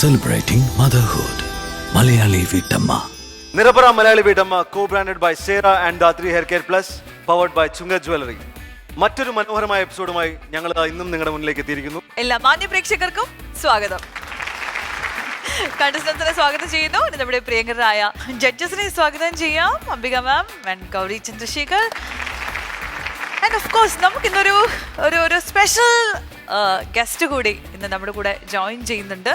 celebrating motherhood. Malayali Veettamma. Nirapara Malayali Veettamma, co-branded by Sera and Datri Hair Care Plus, powered by Chunga Jewelry. മറ്റൊരു മനോഹരമായ എപ്പിസോഡുമായി ഞങ്ങൾ ഇന്നും നിങ്ങളുടെ മുന്നിലേക്ക് എത്തിയിരിക്കുന്നു. എല്ലാ മാന്യ പ്രേക്ഷകർക്കും സ്വാഗതം. കണ്ടസ്റ്റൻസിനെ സ്വാഗതം ചെയ്യുന്നു. നമ്മുടെ പ്രിയങ്കരായ ജഡ്ജസിനെ സ്വാഗതം ചെയ്യാം. Ambika ma'am and Gauri Chandrashekhar. And of course നമുക്ക് ഇന്നൊരു ഒരു സ്പെഷ്യൽ ഗസ്റ്റ് കൂടി ഇന്ന് നമ്മുടെ കൂടെ ജോയിൻ ചെയ്യുന്നുണ്ട്.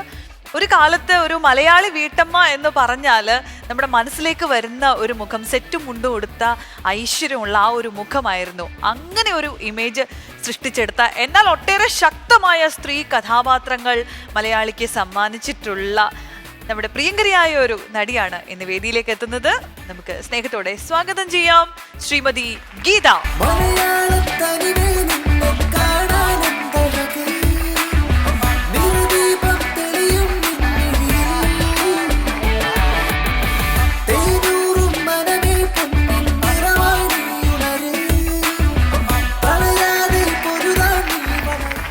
ഒരു കാലത്ത് ഒരു മലയാളി വീട്ടമ്മ എന്ന് പറഞ്ഞാൽ നമ്മുടെ മനസ്സിലേക്ക് വരുന്ന ഒരു മുഖം, സെറ്റും മുണ്ടും കൊടുത്ത ഐശ്വര്യമുള്ള ആ ഒരു മുഖമായിരുന്നു. അങ്ങനെ ഒരു ഇമേജ് സൃഷ്ടിച്ചെടുത്ത എന്നാൽ ഒട്ടേറെ ശക്തമായ സ്ത്രീ കഥാപാത്രങ്ങൾ മലയാളിക്ക് സമ്മാനിച്ചിട്ടുള്ള നമ്മുടെ പ്രിയങ്കരിയായ ഒരു നടിയാണ് ഇന്ന് വേദിയിലേക്ക് എത്തുന്നത്. നമുക്ക് സ്നേഹത്തോടെ സ്വാഗതം ചെയ്യാം ശ്രീമതി ഗീത.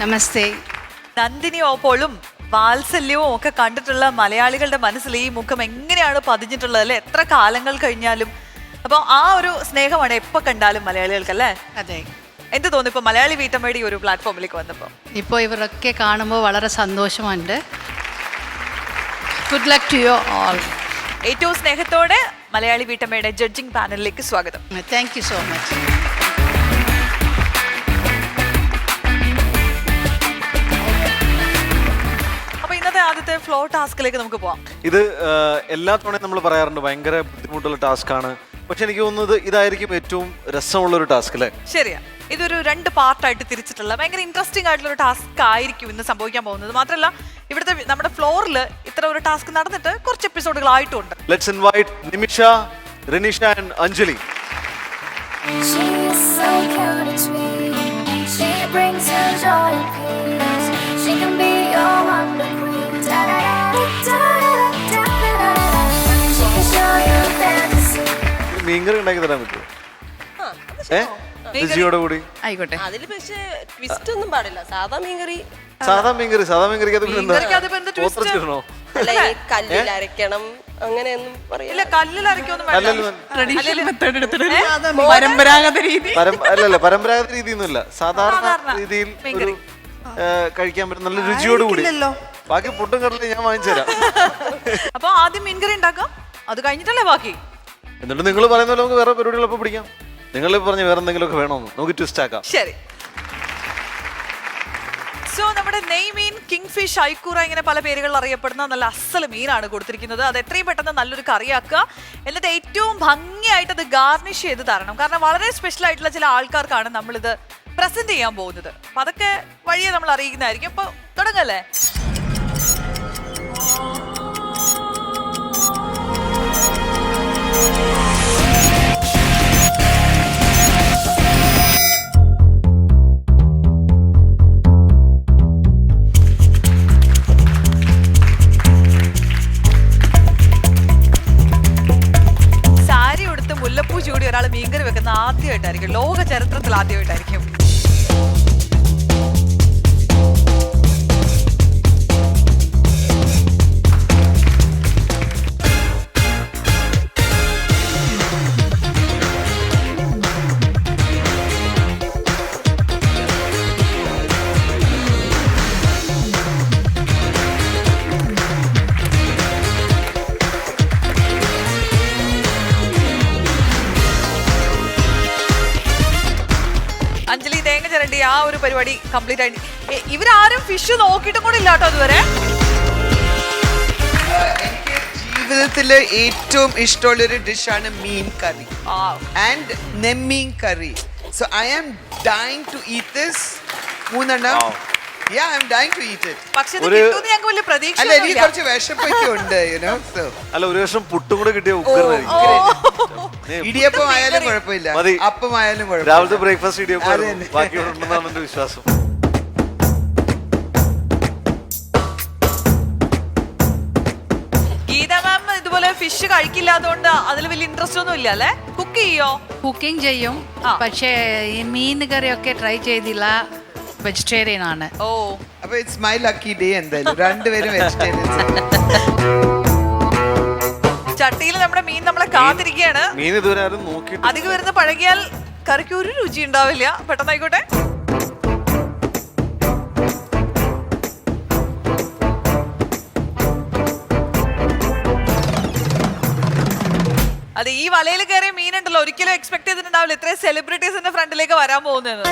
നമസ്തേ. നന്ദിനി ഓപ്പോളും വാത്സല്യവും ഒക്കെ കണ്ടിട്ടുള്ള മലയാളികളുടെ മനസ്സിൽ ഈ മുഖം എങ്ങനെയാണ് പതിഞ്ഞിട്ടുള്ളത് അല്ലെ, എത്ര കാലങ്ങൾ കഴിഞ്ഞാലും. അപ്പോൾ ആ ഒരു സ്നേഹമാണ് എപ്പോൾ കണ്ടാലും മലയാളികൾക്ക് അല്ലേ? അതെ. എന്ത് തോന്നുന്നു ഇപ്പോൾ മലയാളി വീട്ടമ്മയുടെ ഒരു പ്ലാറ്റ്ഫോമിലേക്ക് വന്നപ്പോൾ? ഇപ്പോൾ ഇവരൊക്കെ കാണുമ്പോൾ വളരെ സന്തോഷമുണ്ട്. Good luck to you all. ഏറ്റവും സ്നേഹത്തോടെ മലയാളി വീട്ടമ്മയുടെ ജഡ്ജിങ് പാനലിലേക്ക് സ്വാഗതം. Thank you so much. ആദ്യത്തെ ഫ്ലോ ടാസ്കിലേക്ക് നമുക്ക് പോവാം. ഇത് എല്ലാ തവണയും നമ്മൾ പറയാറുണ്ട് ഭയങ്കര ബുദ്ധിമുട്ടുള്ള ടാസ്ക് ആണ്, പക്ഷെ എനിക്ക് തോന്നുന്നത് ഇതായിരിക്കും ഏറ്റവും രസമുള്ള ഒരു ടാസ്ക് അല്ലേ? ശരിയാ. ഇതൊരു 2 പാർട്ടായിട്ട് തിരിച്ചിട്ടുള്ള ഭയങ്കര ഇൻട്രസ്റ്റിംഗ് ആയിട്ടുള്ള ഒരു ടാസ്ക് ആയിരിക്കും ഇന്ന് സംഭവിക്കാൻ പോകുന്നത്. മാത്രമല്ല ഇവിടുത്തെ നമ്മുടെ ഫ്ലോറിൽ ഇത്ര ഒരു ടാസ്ക് നടന്നിട്ട് കുറച്ച് എപ്പിസോഡുകളായിട്ടുണ്ട്. Let's invite Nimisha, Rinisha and Anjali. മീൻകറി ഉണ്ടാക്കി തരാൻ പറ്റുമോ? രുചിയോടെ കൂടി ആയിക്കോട്ടെ. അതില് പക്ഷേ ട്വിസ്റ്റ് ഒന്നും പാടില്ല. സാധാ മീൻകറി ഇടണോ? കല്ലിൽ അരക്കണം അങ്ങനെയൊന്നും പറയില്ല. കല്ലിൽ അരക്കൊന്നും പരമ്പരാഗത രീതി അല്ലല്ല, പരമ്പരാഗത രീതിയൊന്നുമില്ല, സാധാരണ രീതിയിൽ ഒരു കഴിക്കാൻ പറ്റും നല്ല രുചിയോട് കൂടി. ബാക്കി പുട്ടും കടലും ഞാൻ വാങ്ങിച്ചു തരാം. അപ്പൊ ആദ്യം മീൻകറി ഉണ്ടാക്കാം, അത് കഴിഞ്ഞിട്ടല്ലേ ബാക്കി. എന്നിട്ട് നിങ്ങൾ പറയുന്ന പോലെ നമുക്ക് വേറെ പരിപാടികളൊപ്പം പിടിക്കാം. നിങ്ങൾ പറഞ്ഞ വേറെ എന്തെങ്കിലുമൊക്കെ വേണമെന്ന് നമുക്ക് ട്വിസ്റ്റ് ആക്കാം. ശരി. സോ നമ്മുടെ നെയ്മീൻ, കിങ് ഫിഷ്, ഐക്കൂറ ഇങ്ങനെ പല പേരുകളിൽ അറിയപ്പെടുന്ന നല്ല അസല് മീനാണ് കൊടുത്തിരിക്കുന്നത്. അത് എത്രയും പെട്ടെന്ന് നല്ലൊരു കറിയാക്കുക. എന്നിട്ട് ഏറ്റവും ഭംഗിയായിട്ട് അത് ഗാർണിഷ് ചെയ്ത് തരണം. കാരണം വളരെ സ്പെഷ്യൽ ആയിട്ടുള്ള ചില ആൾക്കാർക്കാണ് നമ്മളിത് പ്രസന്റ് ചെയ്യാൻ പോകുന്നത്. അപ്പൊ അതൊക്കെ വഴിയെ നമ്മൾ അറിയിക്കുന്നതായിരിക്കും. അപ്പൊ തുടങ്ങല്ലേ? മുല്ലപ്പൂ ചൂടി ഒരാൾ മീൻകറി വെക്കുന്ന ആദ്യമായിട്ടായിരിക്കും, ലോക ചരിത്രത്തിൽ ആദ്യമായിട്ടായിരിക്കും. അഞ്ജലി തേങ്ങ ചിരണ്ടി ആ ഒരു പരിപാടി കംപ്ലീറ്റ് ആയിട്ട്. ഇവരാരും ഫിഷ് നോക്കിയിട്ടും കൂടെ ഇല്ല കേട്ടോ ഇതുവരെ. എനിക്ക് ജീവിതത്തില് ഏറ്റവും ഇഷ്ടമുള്ളൊരു ഡിഷാണ് മീൻ കറി ആൻഡ് നെമ്മീൻ കറി. So I am dying to eat this. 3 Yeah, I'm dying to eat it. പക്ഷേ ഇത് കിട്ടുമെന്ന് ഞങ്ങൾക്ക് വലിയ പ്രതീക്ഷ അല്ല, എനിക്ക് കുറച്ച് വിശപ്പൊക്കെ ഉണ്ട്, അല്ല ഒരു വർഷം പുട്ടും കൂടെ കിട്ടിയ ഉഗ്രനായിരിക്കും. ഇടിയപ്പം ആയാലും കുഴപ്പമില്ല, അപ്പം ആയാലും കുഴപ്പമില്ല. രാവിലത്തെ ബ്രേക്ക്ഫാസ്റ്റ് ഇടിയപ്പം ബാക്കി ഉണ്ടെന്നാണ് എന്റെ വിശ്വാസം. ഗീത മാം ഇതുപോലെ ഫിഷ് കഴിക്കില്ല, അതുകൊണ്ട് അതിൽ വലിയ ഇൻട്രസ്റ്റ് ഒന്നും ഇല്ല അല്ലേ? കുക്ക് ചെയ്യോ? കുക്കിംഗ് ചെയ്യും, പക്ഷേ ഈ മീൻ കറിയൊക്കെ ട്രൈ ചെയ്തില്ല. വെജിറ്റേറിയൻ ആണ്. ഓ അപ്പൊ ഇറ്റ്സ് മൈ ലക്കി ഡേ എന്തായാലും രണ്ടുപേരും വെജിറ്റേറിയൻസ്. ചട്ടിയിൽ നമ്മുടെ മീൻ നമ്മളെ കാത്തിരിക്കുകയാണ്. മീൻ ഇതുവരെ ആരും നോക്കിയിട്ട് അധികം വരുന്ന പഴകിയാൽ കറിക്ക് ഒരു രുചി ഉണ്ടാവില്ല. പെട്ടെന്നായിക്കോട്ടെ. അതെ, ഈ വലയിൽ കയറിയ മീനുണ്ടല്ലോ, ഒരിക്കലും എക്സ്പെക്ട് ചെയ്തിട്ടുണ്ടാവില്ല ഇത്രയും സെലിബ്രിറ്റീസിന്റെ ഫ്രണ്ടിലേക്ക് വരാൻ പോകുന്നത്.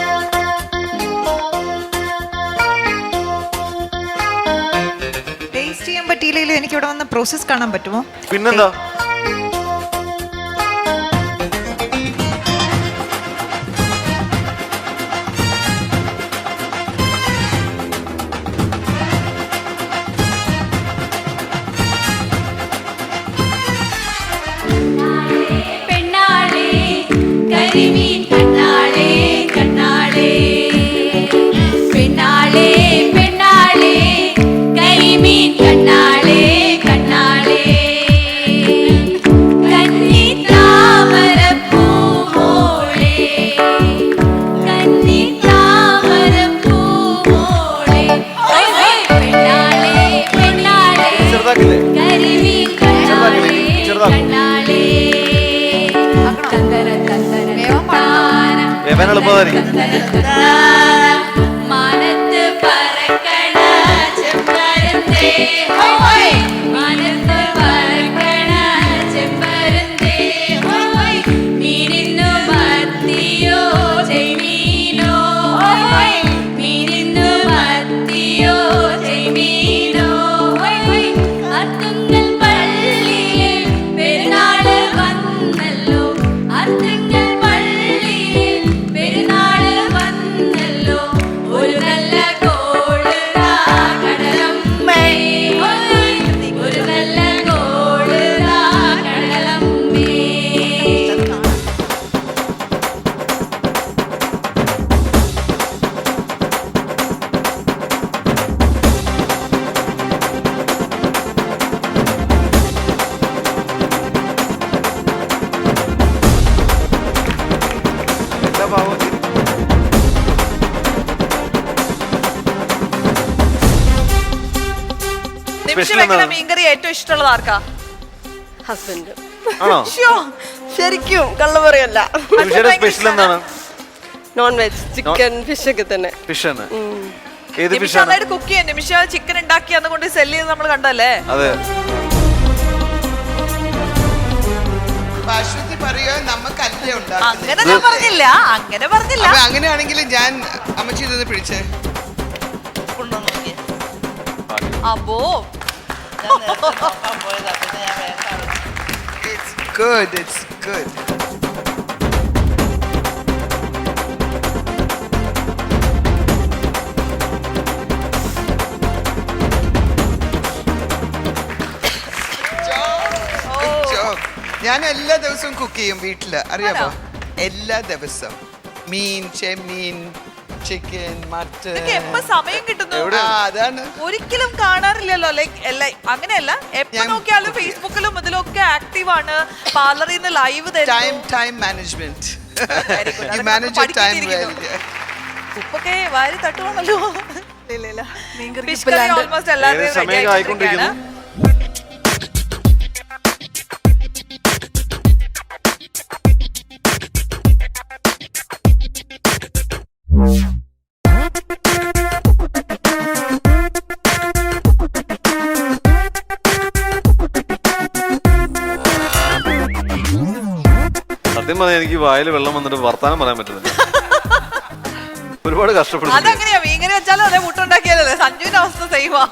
ടേസ്റ്റ് ചെയ്യാൻ പറ്റിയില്ലെങ്കിലും എനിക്ക് ഇവിടെ വന്ന് പ്രോസസ് കാണാൻ പറ്റുമോ? പിന്നെന്താ? പെണ്ണാളേ കരിമീൻ കണ്ണാളേ കണ്ണാളേ പെണ്ണാളേ പെണ്ണാളേ കരിമീൻ കണ്ണാളേ കണ്ണാളേ കന്നി താമരപ്പൂമോളേ കന്നി താമരപ്പൂമോളേ പെണ്ണാളേ പെണ്ണാളേ ചെറുതാക്കില്ലേ? കരിമീൻ കണ്ണാളേ കണ്ണാളേ വേവാൻ എളുപ്പമായിരിക്കും. മാനത്ത് പറക്കണ ചെമ്പരന്തേ ഹോയ് മാനത്ത് പറക്കണ ചെമ്പരന്തേ ഹോയ് മീനിന്നു മത്തിയോ ചെമീനോ ഹോയ് മീനിന്നു മത്തിയോ ചെമീനോ ഹോയ് അത്തുങ്കൽ പള്ളിയിൽ പെരുന്നാള് വന്നല്ലോ അത്തുങ്കൽ പള്ളിയിൽ പെരുന്നാള് വന്നല്ലോ ഒരു നല്ല കോളുതാ കടലമ്മേ ഹോയ് ഒരു നല്ല കോളുതാ കടലമ്മേ. എല്ലാ ഭാവവും ചെയ്തു. നിമിഷം Special വെക്കുന്ന എന്താണ്? മീൻകറി ഏറ്റവും ഇഷ്ടമുള്ളത് ആർക്കാ? ഹസ്ബൻഡ് ആണോ? ശ്ശോ, ശരിക്കും കള്ള പറയല്ല. നിമിഷയുടെ സ്പെഷ്യൽ എന്താണ്? നോൺ വെജ് ചിക്കൻ ഫിഷ് ഒക്കെ തന്നെ. ഫിഷാണ്. ഏത് നിമിഷ ഫിഷാണ്? നന്നായിട്ട് കുക്ക് ചെയ്യാൻ. നിമിഷ ചിക്കൻ ഉണ്ടാക്കി അതുകൊണ്ട് സെല് ചെയ്ത് നമ്മൾ കണ്ടല്ലേ. അതെ. അശ്വതി പറയുക നമുക്കല്ലേ അങ്ങനെ ഉണ്ടാക്കുന്നത്. ഞാൻ പറഞ്ഞില്ല, അങ്ങനെ പറഞ്ഞില്ല. അപ്പൊ അങ്ങനെയാണെങ്കിൽ ഞാൻ അമ്മച്ചി ഇതൊന്ന് പിടിച്ചേ. അപ്പോ It's good, it's good. Good job. ഞാൻ എല്ലാ ദിവസവും കുക്ക് ചെയ്യും വീട്ടില്, അറിയാമോ? എല്ലാ ദിവസവും മീൻ, ചെമ്മീൻ, ചിക്കൻ, മട്ടൻ. ഇതൊക്കെ എപ്പോ സമയം കിട്ടുന്നു? അതാണ്. ഒരിക്കലും കാണാറില്ലല്ലോ. ലൈക്ക് അങ്ങനെയല്ല, എപ്പോ ഞാൻ നോക്കിയാലും cook ചെയ്യും. ഫേസ്ബുക്കിലും ഇതിലൊക്കെ ആക്റ്റീവ് ആണ്. പാർലറിൽ നിന്ന് live Time management. Very good. You അതൊക്കെ manage your time well. പഠിക്കേണ്ടിയിരിക്കുന്നു. ഉപ്പൊക്കെ വാരി തട്ടുവാണല്ലോ. ഇല്ല ഫിഷ് കറി ഓൾമോസ്റ്റ് എല്ലാവരും ഏത് സമയം ആയിക്കൊണ്ടിരിക്കുന്നു? സത്യം പറഞ്ഞാൽ എനിക്ക് വായിൽ വെള്ളം വന്നിട്ട് വർത്താനം പറയാൻ പറ്റുന്നില്ല. ഒരുപാട് കഷ്ടപ്പെടുന്നു. അതങ്ങനെയാ, മീൻകറി വെച്ചാലും അതേ മുട്ടുണ്ടാക്കിയാലല്ലേ. സഞ്ജുവിന്റെ അവസ്ഥ സെയിമാ.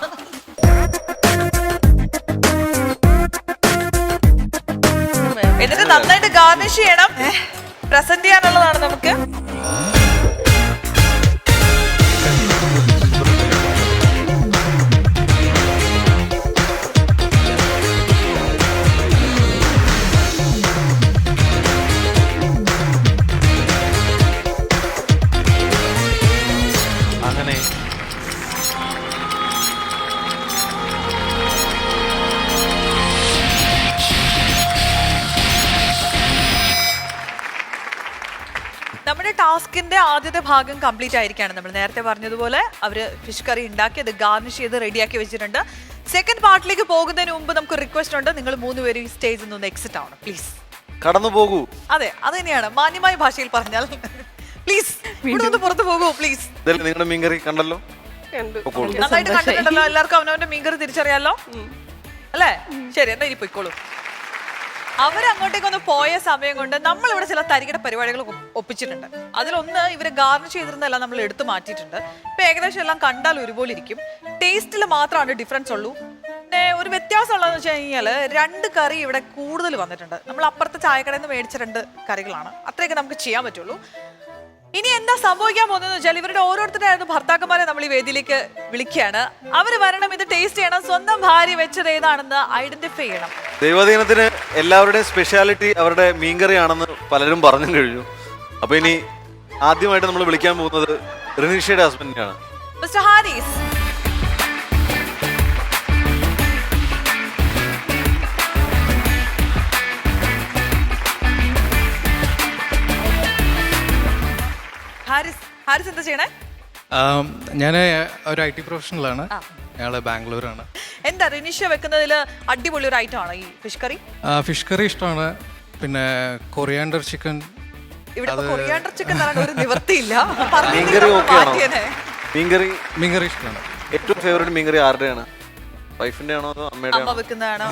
എന്നിട്ട് നന്നായിട്ട് ഗാർണിഷ് ചെയ്യണം. പ്രസന്റ് ചെയ്യാനുള്ളതാണ് നമുക്ക്. അങ്ങനെ നമ്മുടെ ടാസ്കിന്റെ ആദ്യത്തെ ഭാഗം കംപ്ലീറ്റ് ആയിരിക്കാണ്. നമ്മൾ നേരത്തെ പറഞ്ഞതുപോലെ അവര് ഫിഷ് കറി ഉണ്ടാക്കി അത് ഗാർണിഷ് ചെയ്ത് റെഡിയാക്കി വെച്ചിട്ടുണ്ട്. സെക്കൻഡ് പാർട്ടിലേക്ക് പോകുന്നതിന് മുമ്പ് നമുക്ക് റിക്വസ്റ്റ് ഉണ്ട്, നിങ്ങൾ 3 പേരും ഈ സ്റ്റേജിൽ നിന്ന് എക്സിറ്റ് ആവണം പ്ലീസ്. കടന്നു പോകൂ. അതെ, അത് തന്നെയാണ് മാന്യമായ ഭാഷയിൽ പറഞ്ഞാൽ. പ്ലീസ് ഇവിടെ ഒന്ന് പുറത്ത് പോകൂ പ്ലീസ്. നിങ്ങളുടെ മീൻകറി കണ്ടല്ലോ, നന്നായിട്ട് കണ്ടിട്ടുണ്ടല്ലോ, എല്ലാവർക്കും അവനവന്റെ മീൻകറി തിരിച്ചറിയാലോ അല്ലേ? ശരി, എന്നാ ഇനി പോയിക്കോളൂ. അവരങ്ങോട്ടേക്കൊന്ന് പോയ സമയം കൊണ്ട് നമ്മളിവിടെ ചില തരികിട പരിപാടികൾ ഒപ്പിച്ചിട്ടുണ്ട്. അതിലൊന്ന് ഇവര് ഗാർണിഷ് ചെയ്തിരുന്നതെല്ലാം നമ്മൾ എടുത്തു മാറ്റിയിട്ടുണ്ട്. ഇപ്പൊ ഏകദേശം എല്ലാം കണ്ടാൽ ഒരുപോലെ ഇരിക്കും. ടേസ്റ്റിൽ മാത്രമാണ് ഡിഫറൻസ് ഉള്ളൂ. പിന്നെ ഒരു വ്യത്യാസം ഉള്ളതെന്ന് വെച്ച് കഴിഞ്ഞാല് 2 കറി ഇവിടെ കൂടുതൽ വന്നിട്ടുണ്ട്. നമ്മൾ അപ്പുറത്തെ ചായക്കടയിൽ നിന്ന് മേടിച്ച 2 കറികളാണ്. അത്രയൊക്കെ നമുക്ക് ചെയ്യാൻ പറ്റുള്ളൂ. ഇനി എന്താ സംഭവിക്കാൻ പോകുന്നതെന്ന് വെച്ചാൽ ഇവരുടെ ഓരോരുത്തരുടെ ഭർത്താക്കന്മാരെ നമ്മൾ ഈ വേദിയിലേക്ക് വിളിക്കുകയാണ്. അവര് വരണം, ഇത് ടേസ്റ്റ് ചെയ്യണം, സ്വന്തം ഭാര്യ വെച്ചത് ഏതാണെന്ന് ഐഡന്റിഫൈ ചെയ്യണം. ദൈവദീനത്തിന് എല്ലാവരുടെയും സ്പെഷ്യാലിറ്റി അവരുടെ മീൻകറി ആണെന്ന് പലരും പറഞ്ഞു കഴിഞ്ഞു. അപ്പൊ ഇനി ആദ്യമായിട്ട് നമ്മൾ വിളിക്കാൻ പോകുന്നത് റിനീഷയുടെ ഹസ്ബൻഡിനെയാണ്. മിസ്റ്റർ ഹാരിസ്. ഹാരിസ് എന്താ ചെയ്യണേ? ഞാൻ ഒരു IT പ്രൊഫഷണലാണ്. ഞങ്ങള് ബാംഗ്ലൂരാണ്. എന്താ റിനീഷ വെക്കുന്നതിൽ അടിപൊളി ഒരു ഐറ്റം ആണ് ഈ ഫിഷ് കറി. ഫിഷ് കറി ഇഷ്ടമാണ്. പിന്നെ കൊറിയാണ്ടർ ചിക്കൻ. ഇവിടെ കൊറിയാണ്ടർ ചിക്കൻ ഒരു നിവൃത്തിയില്ല. മീൻകറി ഓക്കെയാണോ? മീൻകറി ഇഷ്ടമാണ്. ഏറ്റവും ഫേവറേറ്റ് മീൻകറി ആരുടെയാണ്? വൈഫിന്റെ ആണോ അതോ അമ്മയുടെ? അമ്മ വെക്കുന്നതാണോ?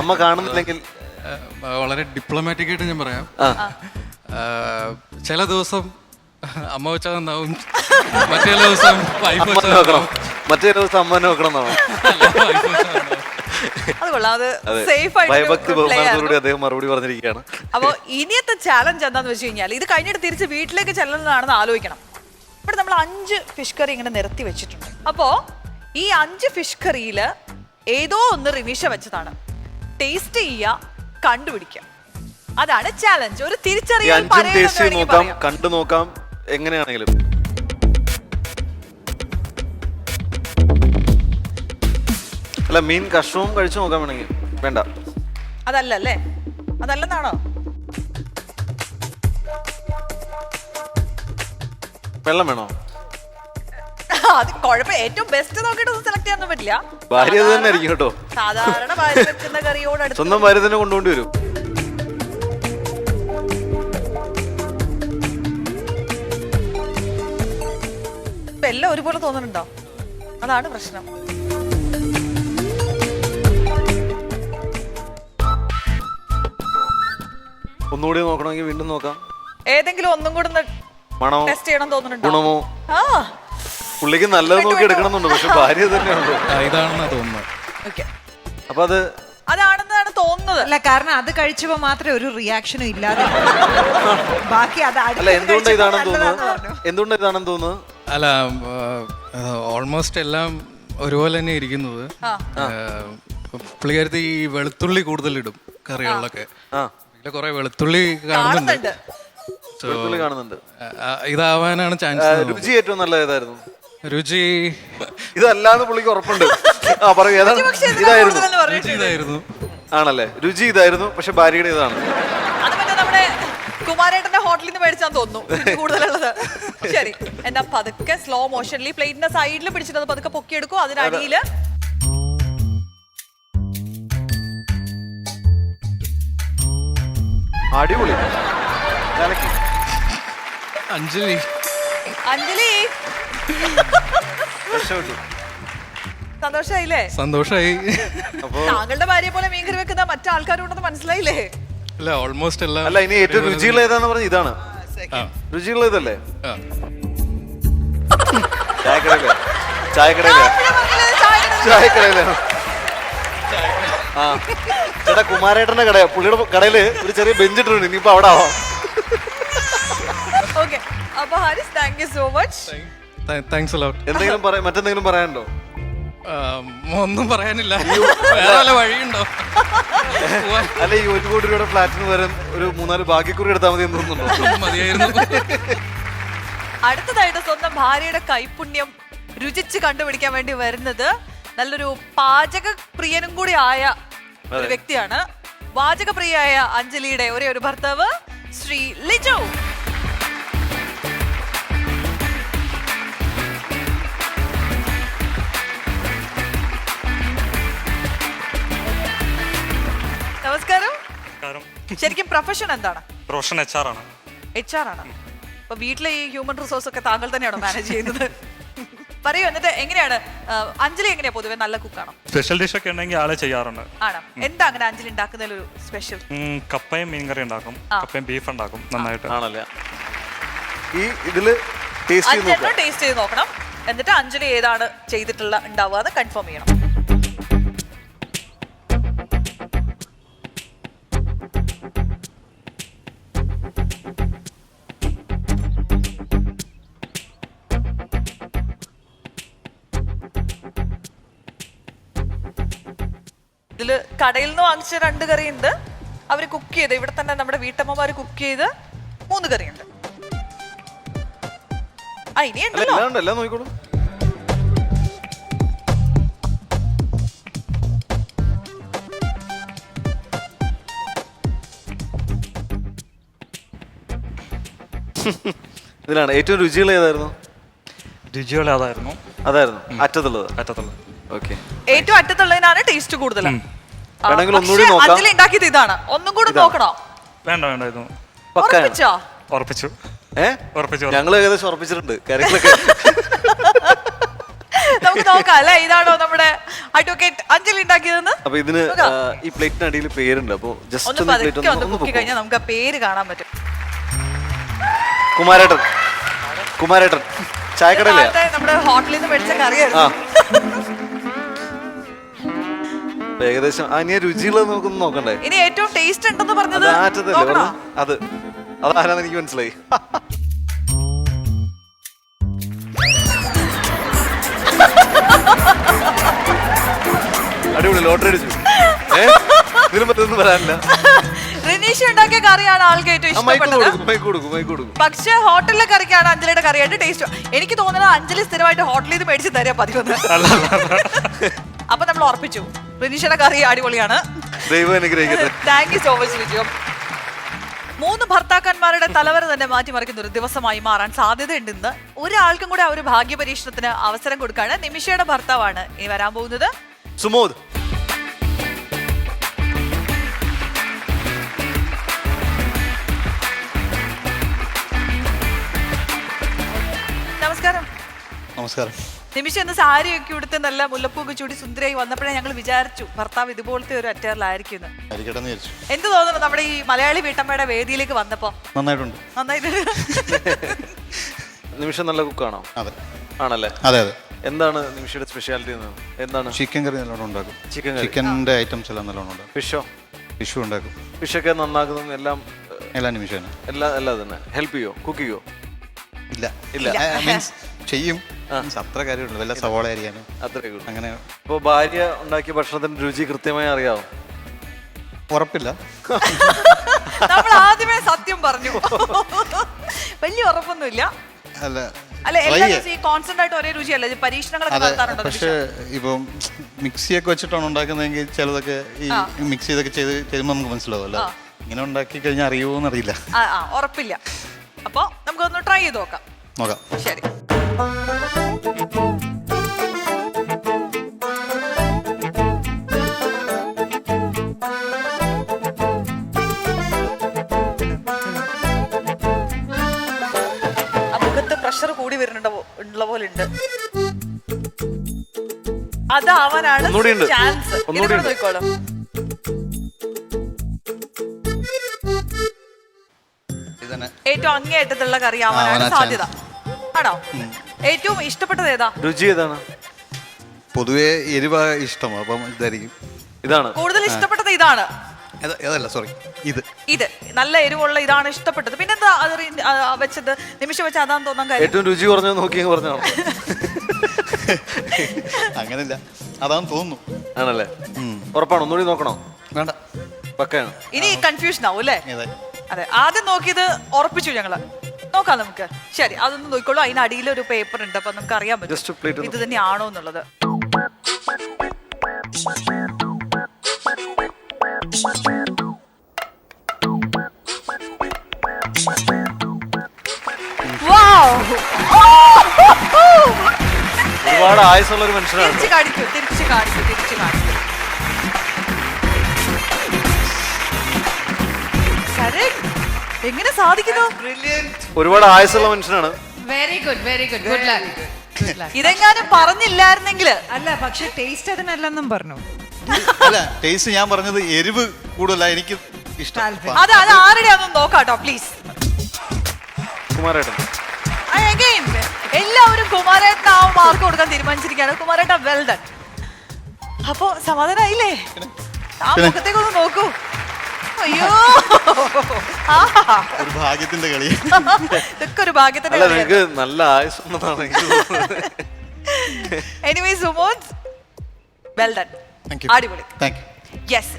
അമ്മ കാണുന്നില്ലെങ്കിൽ വളരെ ഡിപ്ലോമാറ്റിക് ആയിട്ട് ഞാൻ പറയാം. ചില ദിവസം അമ്മ വെച്ചാൽ നന്നാവും, മറ്റേ ദിവസം വൈഫ് വെച്ചാൽ നന്നാവും. മറ്റേ ദിവസം അമ്മനെ നോക്കണം എന്നാണ്. അത് കൊള്ളാം, അത് സേഫ് ആയിട്ട് ഭയഭക്തി ബഹുമാനത്തോടുകൂടി അദ്ദേഹം മറുപടി പറഞ്ഞിരിക്കുകയാണ്. അപ്പൊ ഇനിയത്തെ ചാലഞ്ച് എന്താന്ന് വെച്ച് കഴിഞ്ഞാൽ ഇത് കഴിഞ്ഞിട്ട് തിരിച്ച് വീട്ടിലേക്ക് ചെല്ലുന്നതാണെന്ന് ആലോചിക്കണം. ഇവിടെ നമ്മൾ 5 ഫിഷ് കറി ഇങ്ങനെ നിരത്തി വെച്ചിട്ടുണ്ട്. അപ്പോ ഈ 5 ഫിഷ് കറിയില് ഏതോ ഒന്ന് റിനീഷ വെച്ചതാണ്. ടേസ്റ്റ് ചെയ്യുക, കണ്ടുപിടിക്കുക, അതാണ് ചാലഞ്ച്. ഒരു തിരിച്ചറിയൽ നോക്കാം, കണ്ടു നോക്കാം, എങ്ങനെയാണെങ്കിലും. അല്ല, മീൻ കഷ്ണവും കഴിച്ചു നോക്കാൻ വേണമെങ്കിൽ. വേണ്ട, അതല്ലേ? അതല്ലെന്നാണോ? വെള്ളം വേണോ? അത് കുഴപ്പം. ഏറ്റവും ബെസ്റ്റ് നോക്കിയിട്ട് സെലക്ട് ചെയ്യാനൊന്നും പറ്റില്ല. ഭാര്യ തന്നെ ആയിരിക്കും കേട്ടോ. സാധാരണ ഭാര്യ വെക്കുന്ന കറിയോട് സ്വന്തം ഭാര്യ തന്നെ കൊണ്ടുപോണ്ടി വരും. എല്ലാം ഒരുപോലെ തോന്നുന്നുണ്ടോ? അതാണ് പ്രശ്നം. ഒന്നുകൂടി നോക്കണമെങ്കിൽ വീണ്ടും നോക്കാം. ഏതെങ്കിലും ഒന്നും കൂടെ മണോ, ടെസ്റ്റ് ചെയ്യണം തോന്നുന്നുണ്ടോ? ഗുണമോ? പുള്ളിക്ക് നല്ലത് നോക്കി എടുക്കണമെന്നുണ്ട്, പക്ഷെ ഭാര്യ തന്നെയാണല്ലോ. ഇതാണെന്നാ തോന്നുന്നത്. അപ്പൊ അതാണെന്നാണ് തോന്നുന്നത്. അല്ല, കാരണം അത് കഴിച്ചപ്പോ മാത്രമേ ഒരു റിയാക്ഷനും ഇല്ലാതെ ബാക്കി അല്ല, എന്തുകൊണ്ടാണ് ഇതാണെന്ന് തോന്നുന്നത്? അല്ല, ഓൾമോസ്റ്റ് എല്ലാം ഒരുപോലെ തന്നെ ഇരിക്കുന്നത്. പുള്ളിക്കാരത്ത് ഈ വെളുത്തുള്ളി കൂടുതൽ ഇടും കറികളിലൊക്കെ. കുറെ വെളുത്തുള്ളി കാണുന്നുണ്ട്. ഇതാവാനാണ് ചാൻസ്. രുചി ഏറ്റവും നല്ല ഏതായിരുന്നു? രുചി ഇതല്ലാന്ന് പുള്ളിക്ക് ഉറപ്പുണ്ട്. പറയൂ, ഇതായിരുന്നു. ആണല്ലേ, രുചി ഇതായിരുന്നു, പക്ഷെ ഭാര്യയുടെ ഇതാണ്. നമ്മുടെ കുമാരേട്ടന്റെ ഹോട്ടലിൽ നിന്ന് മേടിച്ചാന്ന് തോന്നുന്നു കൂടുതലുള്ളത്. ശരി, എന്നാ പതുക്കെ സ്ലോ മോഷനിൽ പ്ലേറ്റിന്റെ സൈഡിൽ പിടിച്ചിട്ട് പതുക്കെ പൊക്കിയെടുക്കും. അതിനടിയില് അടിപൊളി. അഞ്ജലി സന്തോഷായില്ലേ? സന്തോഷായി. താങ്കളുടെ ഭാര്യയെ പോലെ മീൻകറി വെക്കുന്ന മറ്റാൾക്കാരുണ്ടെന്ന് മനസ്സിലായില്ലേ? അല്ല, ഓൾമോസ്റ്റ് എല്ലാം. അല്ല, ഇനി ഏറ്റവും രുചിയുള്ള ഏതാന്ന് പറഞ്ഞ ഇതാണ്. രുചിയുള്ള ഇതല്ലേ? ചായക്കടയിലാണ്. ആ ചേട്ടാ, കുമാരേട്ടന്റെ കടയാ. പുള്ളിയുടെ കടയില് ഒരു ചെറിയ ബെഞ്ച് ഇട്ടിട്ടുണ്ട്. ഇനിയിപ്പോ അവിടെ ആവാം. ഓക്കെ, അപ്പൊ Haris, thank you so much. Thanks a lot. മറ്റെന്തെങ്കിലും പറയാനുണ്ടോ? ഒന്നും പറയാനില്ല. വേറെ വഴിയുണ്ടോ? അല്ല, ഈ 1 കോടി രൂപയുടെ ഫ്ലാറ്റിന് വരാൻ ഒരു 3-4 ഭാഗ്യക്കുറി എടുത്താൽ മതി എന്ന് തോന്നുന്നുണ്ടോ? മതിയായിരുന്നു. അടുത്തതായിട്ട് സ്വന്തം ഭാര്യയുടെ കൈപുണ്യം രുചിച്ച് കണ്ടുപിടിക്കാൻ വേണ്ടി വരുന്നത് നല്ലൊരു പാചക പ്രിയനും കൂടി ആയ ഒരു വ്യക്തിയാണ്. വാചകപ്രിയായ അഞ്ജലിയുടെ ഒരേ ഒരു ഭർത്താവ് ശ്രീ ലിജു. നമസ്കാരം. ശരിക്കും പ്രൊഫഷൻ എന്താണ്? പ്രൊഫഷൻ HR ആണ്. HR ആണ്. അപ്പൊ വീട്ടിലെ ഈ ഹ്യൂമൻ റിസോഴ്സ് ഒക്കെ താങ്കൾ തന്നെയാണോ മാനേജ് ചെയ്യുന്നത്? പറയൂ, എന്നിട്ട് എങ്ങനെയാണ് അഞ്ജലി എങ്ങനെയാ പൊതുവെ നല്ല കുക്കാണോ? സ്പെഷ്യൽ ഡിഷ് ഒക്കെ ഉണ്ടെങ്കിൽ ആളെ ചെയ്യാറുണ്ട്. ആണോ? എന്താ അങ്ങനെ അഞ്ജലി ഉണ്ടാക്കുന്നതിൽ ഒരു സ്പെഷ്യൽ? കപ്പയും മീൻകറി ഉണ്ടാക്കും, കപ്പയും ബീഫ് ഉണ്ടാക്കും നന്നായിട്ട്. ആണല്ലേ? ഈ ഇതില് ടേസ്റ്റ് ചെയ്ത് നോക്കണം, എന്നിട്ട് അഞ്ജലി ഏതാണ് ചെയ്തിട്ടുള്ള ഉണ്ടാവുക എന്ന് കൺഫേം ചെയ്യണം. ഇതില് കടയിൽ നിന്ന് വാങ്ങിച്ച 2 കറിയുണ്ട്, അവര് കുക്ക് ചെയ്ത് ഇവിടെ തന്നെ നമ്മുടെ വീട്ടമ്മമാര് കുക്ക് ചെയ്ത് 3 കറിയുണ്ട്. ഇനി ഉണ്ടല്ലോ. എല്ലാം നോക്കിക്കോളൂ. ഇതിലാണ് ഏറ്റവും രുചികൾ ഏതായിരുന്നു? രുചികൾ അതായിരുന്നു. അറ്റത്തുള്ളത്. ഓക്കെ. ഏറ്റവും അറ്റത്തുള്ളതിനാണ് ടേസ്റ്റ് കൂടുതൽ. വേണമെങ്കിൽ ഒന്നുകൂടി നോക്കാം. അഞ്ജലി ഉണ്ടാക്കിയത് ഇതാണ്, ഒന്നും കൂടെ നോക്കണോ? വേണ്ട വേണ്ട, ഇത് ഉറപ്പിച്ചോ? ഉറപ്പിച്ചു. ഞങ്ങൾ ഏകദേശം ഉറപ്പിച്ചിട്ടുണ്ട് കാര്യങ്ങളൊക്കെ. നമുക്ക് നോക്കാം അല്ലെ, ഇതാണോ നമ്മുടെ അഡ്വക്കേറ്റ് അഞ്ജലി ഉണ്ടാക്കിയതെന്ന്. അപ്പൊ ഇതിന് ഈ പ്ലേറ്റിന് അടിയിൽ പേരുണ്ട്, അപ്പൊ ജസ്റ്റ് ഒന്ന് പതുക്കെ ഒന്ന് പൊക്കി കഴിഞ്ഞാൽ നമുക്ക് ആ പേര് കാണാൻ പറ്റും. കുമാരേട്ടൻ ചായക്കടയിലെ നമ്മുടെ ഹോട്ടലിൽ നിന്ന് മേടിച്ച കറിയായിരുന്നു. ഏകദേശം ഇനി രുചികൾ നമുക്കൊന്ന് നോക്കണ്ടേ? ഇനി ഏറ്റവും ടേസ്റ്റ് ഉണ്ടെന്ന് പറഞ്ഞത് അതാരാന്ന് എനിക്ക് മനസ്സിലായി. അടിപൊളി, ലോട്ടറി അടിച്ചു. ഇതിലും പറ്റൊന്നും വരാനില്ല. റിനീഷ് ഉണ്ടാക്കിയ കറിയാണ് ആൾക്ക് ഏറ്റവും ഇഷ്ടപ്പെട്ടത്. പക്ഷെ ഹോട്ടലിലെ കറിക്കാണ് അഞ്ജലിയുടെ കറിയായിട്ട് ടേസ്റ്റ്. എനിക്ക് തോന്നുന്നത് അഞ്ജലി സ്ഥിരമായിട്ട് ഹോട്ടലിൽ നിന്ന് മേടിച്ച് തരാ പതിവെന്ന്. അപ്പൊ നമ്മൾ ഉറപ്പിച്ചു റിനീഷയുടെ കറി അടിപൊളിയാണ്. Thank you so much Liju. 3 ഭർത്താക്കന്മാരുടെ തലവര തന്നെ മാറ്റിമറിക്കുന്ന ഒരു ദിവസമായി മാറാൻ സാധ്യതയുണ്ട് ഇന്ന്. ഒരാൾക്കും കൂടെ ഒരു ഭാഗ്യ പരീക്ഷണത്തിന് അവസരം കൊടുക്കാണ്. നിമിഷയുടെ ഭർത്താവാണ് ഇനി വരാൻ പോകുന്നത്, സുമോദ്. നമസ്കാരം. നമസ്കാരം. നിമിഷം എന്ന് സാരിയൊക്കെ ഉടുത്ത് നല്ല മുല്ലപ്പൂക്ക് ചൂടി സുന്ദരിയായി വന്നപ്പോഴേ ഞങ്ങൾ വിചാരിച്ചു ഭർത്താവ് ഇതുപോലത്തെ ഒരു അറ്റയറിലായിരിക്കും. എന്ത് തോന്നുന്നു നമ്മുടെ ഈ മലയാളി വീട്ടമ്മയുടെ വേദിയിലേക്ക് വന്നപ്പോ? നന്നായിട്ടുണ്ട്. നിമിഷം നല്ല കുക്കാണോ? അതെ. ആണല്ലേ? അതെ അതെ. എന്താണ് നിമിഷയുടെ സ്പെഷ്യാലിറ്റി? എന്താണ്? ചിക്കൻ കറി നല്ലോണം ഉണ്ടാക്കും. ചിക്കൻ്റെ ഐറ്റംസ് എല്ലാം നല്ലോണം ഉണ്ടാക്കും. ഫിഷും ഉണ്ടാക്കും. ഫിഷൊക്കെ നന്നാക്കുന്നതും എല്ലാം നിമിഷം എല്ലാം തന്നെ ഹെൽപ്പ് ചെയ്യോ? കുക്ക് ചെയ്യോ? ഇല്ല മീൻസ് ചെയ്യും, അത്ര കാര്യമുണ്ട്. വല്ല സവാള അരിയാനും അത്രേ അങ്ങനെ. ഇപ്പോൾ ഭാര്യ ഉണ്ടാക്കിയ ഭക്ഷണത്തിന്റെ രുചി കൃത്യമായി അറിയാവോ? ഉറപ്പില്ല. നമ്മൾ ആദ്യമേ സത്യം പറഞ്ഞു, വലിയ ഉറപ്പൊന്നുമില്ല. അല്ല എല്ലാ കോൺസ്റ്റന്റ് ആയിട്ട് ഒരേ രുചിയല്ല, പരീക്ഷണങ്ങളൊക്കെ നടത്താറുണ്ടോ? പക്ഷേ ഇപ്പം മിക്സിയൊക്കെ വെച്ചിട്ടാണ് ഉണ്ടാക്കുന്നതെങ്കിൽ ചിലതൊക്കെ ഈ മിക്സ് ചെയ്തൊക്കെ ചെയ്യുമ്പോൾ നമുക്ക് മനസ്സിലാവുമല്ലോ. ഇങ്ങനെ ഉണ്ടാക്കി കഴിഞ്ഞാൽ അറിയുമോന്ന് അറിയില്ല. ഉറപ്പില്ല. അപ്പൊ നമുക്കൊന്ന് ട്രൈ ചെയ്ത് നോക്കാം. ശരി. മുഖത്ത് പ്രഷർ കൂടി വരുന്നുള്ള പോലെ ഉണ്ട്. അതാവാനാണ് ചാൻസ്. നോക്കോളൂ. ഏറ്റവും അങ്ങേയറ്റത്തുള്ള കറി ആവാനാണ് സാധ്യത. ആണോ? ഏറ്റവും ഇഷ്ടപ്പെട്ടത് ഏതാ? രുചി ഏതാണ്? പൊതുവെ എരിവ ഇഷ്ടം, അപ്പം ഇതാണ് കൂടുതൽ ഇഷ്ടപ്പെട്ടത്. ഇതാണ് ഇത് നല്ല എരിവുള്ള ഇതാണ് ഇഷ്ടപ്പെട്ടത്. പിന്നെന്താ വെച്ചത്? നിമിഷം വെച്ച് അതാന്ന് തോന്നാൻ കാര്യം. ഏറ്റവും രുചി കുറഞ്ഞു നോക്കി പറഞ്ഞോ? അങ്ങനെയല്ല, അതാന്ന് തോന്നുന്നു. ആണല്ലേ? ഉറപ്പാണ്? ഒന്നുകൂടി നോക്കണോ? വേണ്ട, പക്കയാണ്. ഇനി കൺഫ്യൂഷൻ ആവും അല്ലേ? അതെ, ആദ്യം നോക്കിയത് ഉറപ്പിച്ചു ഞങ്ങള്. നോക്കാം നമുക്ക്. ശരി, അതൊന്ന് നോക്കിക്കോളൂ. അതിന് അടിയിൽ ഒരു പേപ്പർ ഉണ്ട്, അപ്പൊ നമുക്ക് അറിയാൻ പറ്റും ഇത് തന്നെയാണോ എന്നുള്ളത്. ഒരുപാട് ആയുസുള്ള ഒരു മനുഷ്യനാണ്. തിരിച്ചു കാണിക്കൂ, തിരിച്ചു കാണിക്കൂ, തിരിച്ചു കാണിക്കൂ. ശരൺ, എങ്ങനെ സാധിക്കുന്നു? ഒരുപാട് ആയുസുള്ള മനുഷ്യനാണ്. Very good, very good, good luck, good luck. ഇതെങ്ങാനും പറഞ്ഞില്ലായിരുന്നെങ്കില് അല്ല പക്ഷെ ടേസ്റ്റ് അതിനല്ലെന്നും പറഞ്ഞു. അല്ല ടേസ്റ്റ് ഞാൻ പറഞ്ഞത് എരിവ് കൂടുതല എനിക്ക് ഇഷ്ടം. അത് അത് ആരുടെയാണെന്ന് നോക്കാട്ടോ പ്ലീസ്. കുമാരേട്ടൻ Again, എല്ലാവരും കുമാരേട്ടൻ ആ മാർക്ക് കൊടുക്കാൻ തീരുമാനിച്ചിരിക്കുകയാണ്. കുമാരേട്ടൻ വെൽ ഡൺ. അപ്പോ സമാധാനായില്ലേ? ആ മുഖത്തേക്കൊന്ന് നോക്കൂ. അയ്യോ, ഒരു ഭാഗ്യത്തിന്റെ കളി. ഇതൊക്കെ ഒരു ഭാഗ്യത്തിന്റെ അല്ല നിങ്ങൾക്ക് നല്ല ആയുസുള്ളതാണ് എനിക്ക് തോന്നുന്നത്. Anyway Sumod well done. Thank you. അടിപൊളി. Thank you. യെസ്,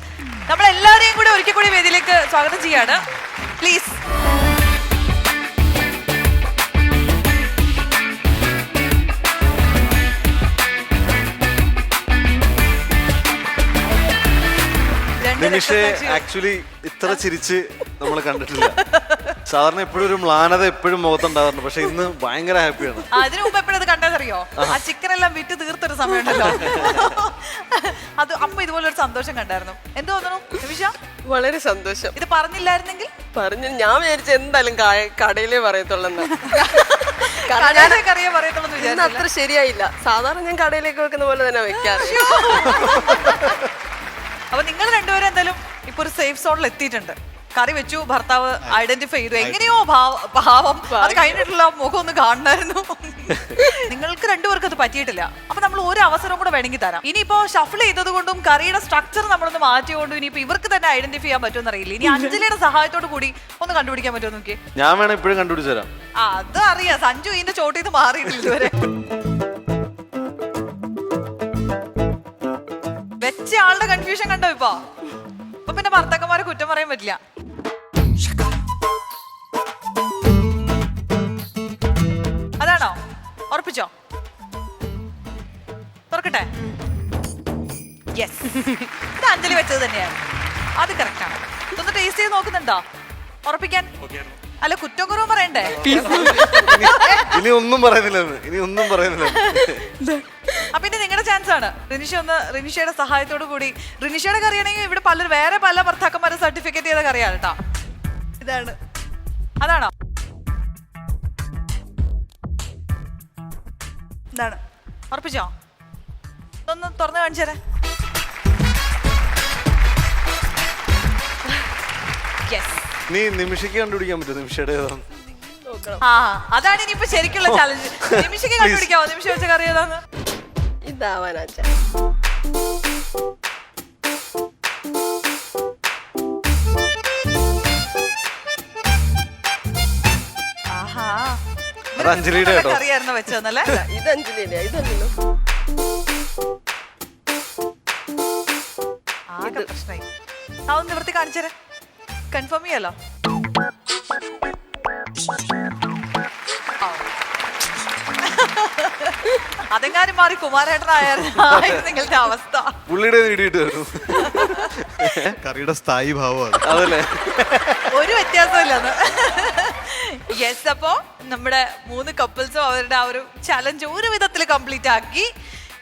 നമ്മളെല്ലാവരെയും കൂടെ ഒരിക്കൽ കൂടി വേദിയിലേക്ക് സ്വാഗതം ചെയ്യാണ്. പ്ലീസ്. നിമിഷെ ആക്ച്വലി ഇത്ര ചിരിച്ച് നമ്മൾ കണ്ടിട്ടില്ല. സാധാരണ എപ്പോഴും ഒരു മ്ലാനത എപ്പോഴും മുഖത്തുണ്ടാവാറുണ്ട്, പക്ഷെ ഇന്ന് ഭയങ്കര ഹാപ്പിയാണ്. അതിനു മുമ്പ് എപ്പോഴത് കണ്ടതറിയോ? ആ ചിക്കൻ എല്ലാം വിറ്റ് തീർത്തൊരു സമയമുണ്ടല്ലോ. അത് അമ്മ ഇതുപോലെ ഒരു സന്തോഷം കണ്ടായിരുന്നു. എന്ത് തോന്നുന്നു നിമിഷ? വളരെ സന്തോഷം. ഇത് പറഞ്ഞില്ലായിരുന്നെങ്കിൽ പറഞ്ഞു ഞാൻ വിചാരിച്ച എന്തായാലും കടയിലേ പറയത്തുള്ളെന്ന്. അറിയാൻ പറയത്തുള്ളൂ ഇന്ന് വിചാരിച്ചു. അത്ര ശരിയായില്ല. സാധാരണ ഞാൻ കടയിലേക്ക് വെക്കുന്ന പോലെ തന്നെ വെക്കാറ്. അപ്പൊ നിങ്ങൾ രണ്ടുപേരും എന്തായാലും ഇപ്പൊ ഒരു സേഫ് സോണിൽ എത്തിയിട്ടുണ്ട്. കറി വെച്ചു, ഭർത്താവ് ഐഡന്റിഫൈ ചെയ്തു. എങ്ങനെയോ ഭാവം അത് കഴിഞ്ഞിട്ടുള്ള മുഖം ഒന്ന് കാണണമായിരുന്നു. നിങ്ങൾക്ക് രണ്ടുപേർക്ക് അത് പറ്റിയിട്ടില്ല. അപ്പൊ നമ്മൾ ഒരു അവസരം കൂടെ വേണമെങ്കിൽ തരാം. ഇനിയിപ്പോ ഷഫിൾ ചെയ്തത് കൊണ്ടും കറിയുടെ സ്ട്രക്ചർ നമ്മളൊന്ന് മാറ്റിയോണ്ടും ഇനിയിപ്പോ ഇവർക്ക് തന്നെ ഐഡന്റിഫൈ ചെയ്യാൻ പറ്റുമെന്ന് അറിയില്ല. ഇനി അഞ്ജലിയുടെ സഹായത്തോട് കൂടി ഒന്ന് കണ്ടുപിടിക്കാൻ പറ്റുമോ നോക്കി? ഞാൻ വേണം ഇപ്പോഴും കണ്ടുപിടിച്ചു തരാം. അത് അറിയാം, സഞ്ജു ഇതിന്റെ ചോട്ടിൽ നിന്ന് മാറിയിട്ടില്ല ഇതുവരെ. വെച്ച ആളുടെ കൺഫ്യൂഷൻ കണ്ടോ ഇപ്പൊ? അപ്പൊ പിന്നെ ഭർത്താക്കന്മാരെ കുറ്റം പറയാൻ പറ്റില്ല. അതാണോ? ഉറപ്പിച്ചോ? തുറക്കട്ടെ? യെസ്, ഇത് അഞ്ജലി വെച്ചത് തന്നെയാണ്. അത് കറക്റ്റ് ആണ്. ഇതൊന്ന് ടേസ്റ്റ് ചെയ്ത് നോക്കുന്നുണ്ടോ? ഉറപ്പിക്കാൻ? അല്ല, കുറ്റം കുറവ് പറയണ്ടേ? ഇനി ഒന്നും പറയുന്നില്ല, ഇനി ഒന്നും പറയുന്നില്ല. അപ്പൊ ഇനി നിങ്ങളുടെ ചാൻസ് ആണ്. റിനിഷയുടെ സഹായത്തോടു കൂടി. റിനിഷയുടെ കറിയാണെങ്കിൽ ഇവിടെ വേറെ പല ഭർത്താക്കന്മാരെ സർട്ടിഫിക്കറ്റ് ചെയ്ത കറിയാണ് കേട്ടോ. ഇതാണ്, അതാണോ? ഇതാണ്. ഉറപ്പിച്ചോ? ഇതൊന്ന് തുറന്ന് കാണിച്ചേരെ. നീ നിമിഷയ്ക്ക് കണ്ടുപിടിക്കാൻ പറ്റുമോ നിമിഷയുടെ ഏതാണ്? ആ, അതാണ് ഇനിയിപ്പോ ശരിക്കുള്ള ചാലഞ്ച്. നിമിഷയ്ക്ക് കണ്ടുപിടിക്കാവോ നിമിഷ വെച്ച കറി ഏതാന്ന്? ഇതാവാനാ ആഹാ, അത് അഞ്ജലിയുടെ കേട്ടോ. കറിയായിരുന്നു വെച്ചതന്നല്ലേ? ഇത് അഞ്ജലിയില്ല, ഇതല്ലല്ലോ. ആകെ പ്രശ്നമായി. അതൊന്ന് നിവർത്തി കാണിച്ചേരെ, കൺഫേം ചെയ്യാലോ. അതെങ്ങാനും മാറി കുമാരേട്ടനായിരുന്നു നിങ്ങളുടെ അവസ്ഥ. പുള്ളിയുടെ നേടിയിട്ട് വരുന്നു. കറിയുടെ സ്ഥായി ഭാവമാണ് അതല്ലേ? ഒരു വ്യത്യാസമില്ലെന്ന്. യെസ്, അപ്പോ നമ്മുടെ 3 കപ്പിൾസും അവരുടെ ആ ഒരു ചലഞ്ച് ഒരു വിധത്തിൽ കംപ്ലീറ്റ് ആക്കി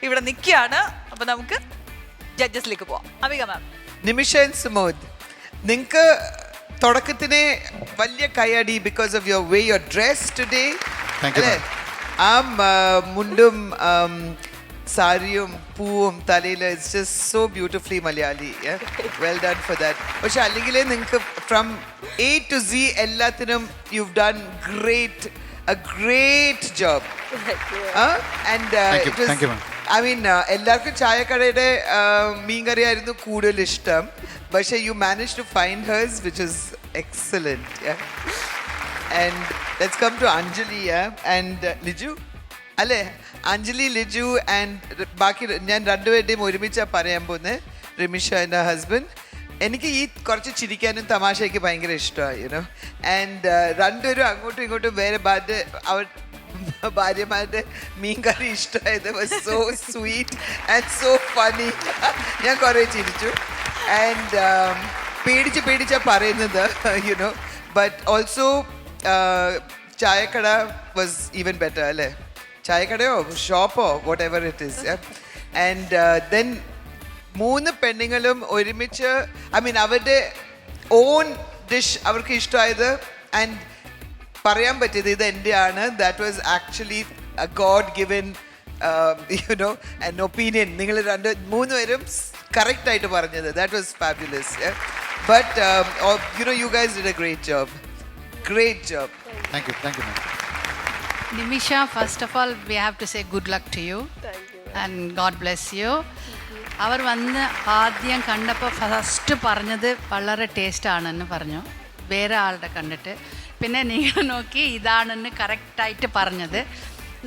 ഇവിടെ നിൽക്കുകയാണ്. അപ്പൊ നമുക്ക് ജഡ്ജസിലേക്ക് പോവാം. അംബിക മാം. നിമിഷ ആൻഡ് സുമോദ്, നിങ്ങൾക്ക് തുടക്കത്തിനെ വലിയ കൈയടി because of your way your dress today. ആ മുണ്ടും സാരിയും പൂവും തലയിൽ it's just so beautifully Malayali. Well done for that. പക്ഷെ അല്ലെങ്കിൽ നിങ്ങൾക്ക് ഫ്രം എ ടു സി എല്ലാത്തിനും you done a great job. And it was, I mean, എല്ലാവർക്കും ചായക്കടയുടെ മീൻകറിയായിരുന്നു കൂടുതൽ ഇഷ്ടം. പക്ഷേ you managed to find hers, which is excellent. And let's come to Anjali and Liju. അല്ലേ, Anjali, Liju and ബാക്കി ഞാൻ രണ്ടുപേരുടെയും ഒരുമിച്ചാണ് പറയാൻ പോകുന്നത്. റിമിഷ എൻ്റെ ഹസ്ബൻഡ്. എനിക്ക് ഈ കുറച്ച് ചിരിക്കാനും തമാശയ്ക്ക് ഭയങ്കര ഇഷ്ടമാണ്, യുനോ. ആൻഡ് രണ്ടുപേരും അങ്ങോട്ടും ഇങ്ങോട്ടും വേറെ ഭാര്യമാരുടെ മീൻ കറി ഇഷ്ടമായത് was so sweet and so funny. ഞാൻ കുറേ ചിരിച്ചു. ആൻഡ് പേടിച്ചാണ് പറയുന്നത്, you know. but also Chayakada was even better, alle? Chayakada or shop or whatever it is. Yeah? And then മൂന്ന് പെണ്ണുങ്ങളും ഒരുമിച്ച് അവരുടെ ഓൺ ഡിഷ് അവർക്ക് ഇഷ്ടമായത് ആൻഡ് പറയാൻ പറ്റിയത് ഇത് എൻ്റെയാണ്. That was actually a God given an opinion. നിങ്ങൾ മൂന്ന് പേരും കറക്റ്റ് ആയിട്ട് പറഞ്ഞത്. That was fabulous. But you guys did a great job. Great job. Thank you, ma'am. Nimisha, first of all, we have to say good luck to you. And God bless you. അവർ വന്ന് ആദ്യം കണ്ടപ്പോൾ first പറഞ്ഞത് വളരെ ടേസ്റ്റാണെന്ന് പറഞ്ഞു, വേറെ ആളുടെ കണ്ടിട്ട്. പിന്നെ നിങ്ങൾ നോക്കി ഇതാണെന്ന് കറക്റ്റായിട്ട് പറഞ്ഞത്,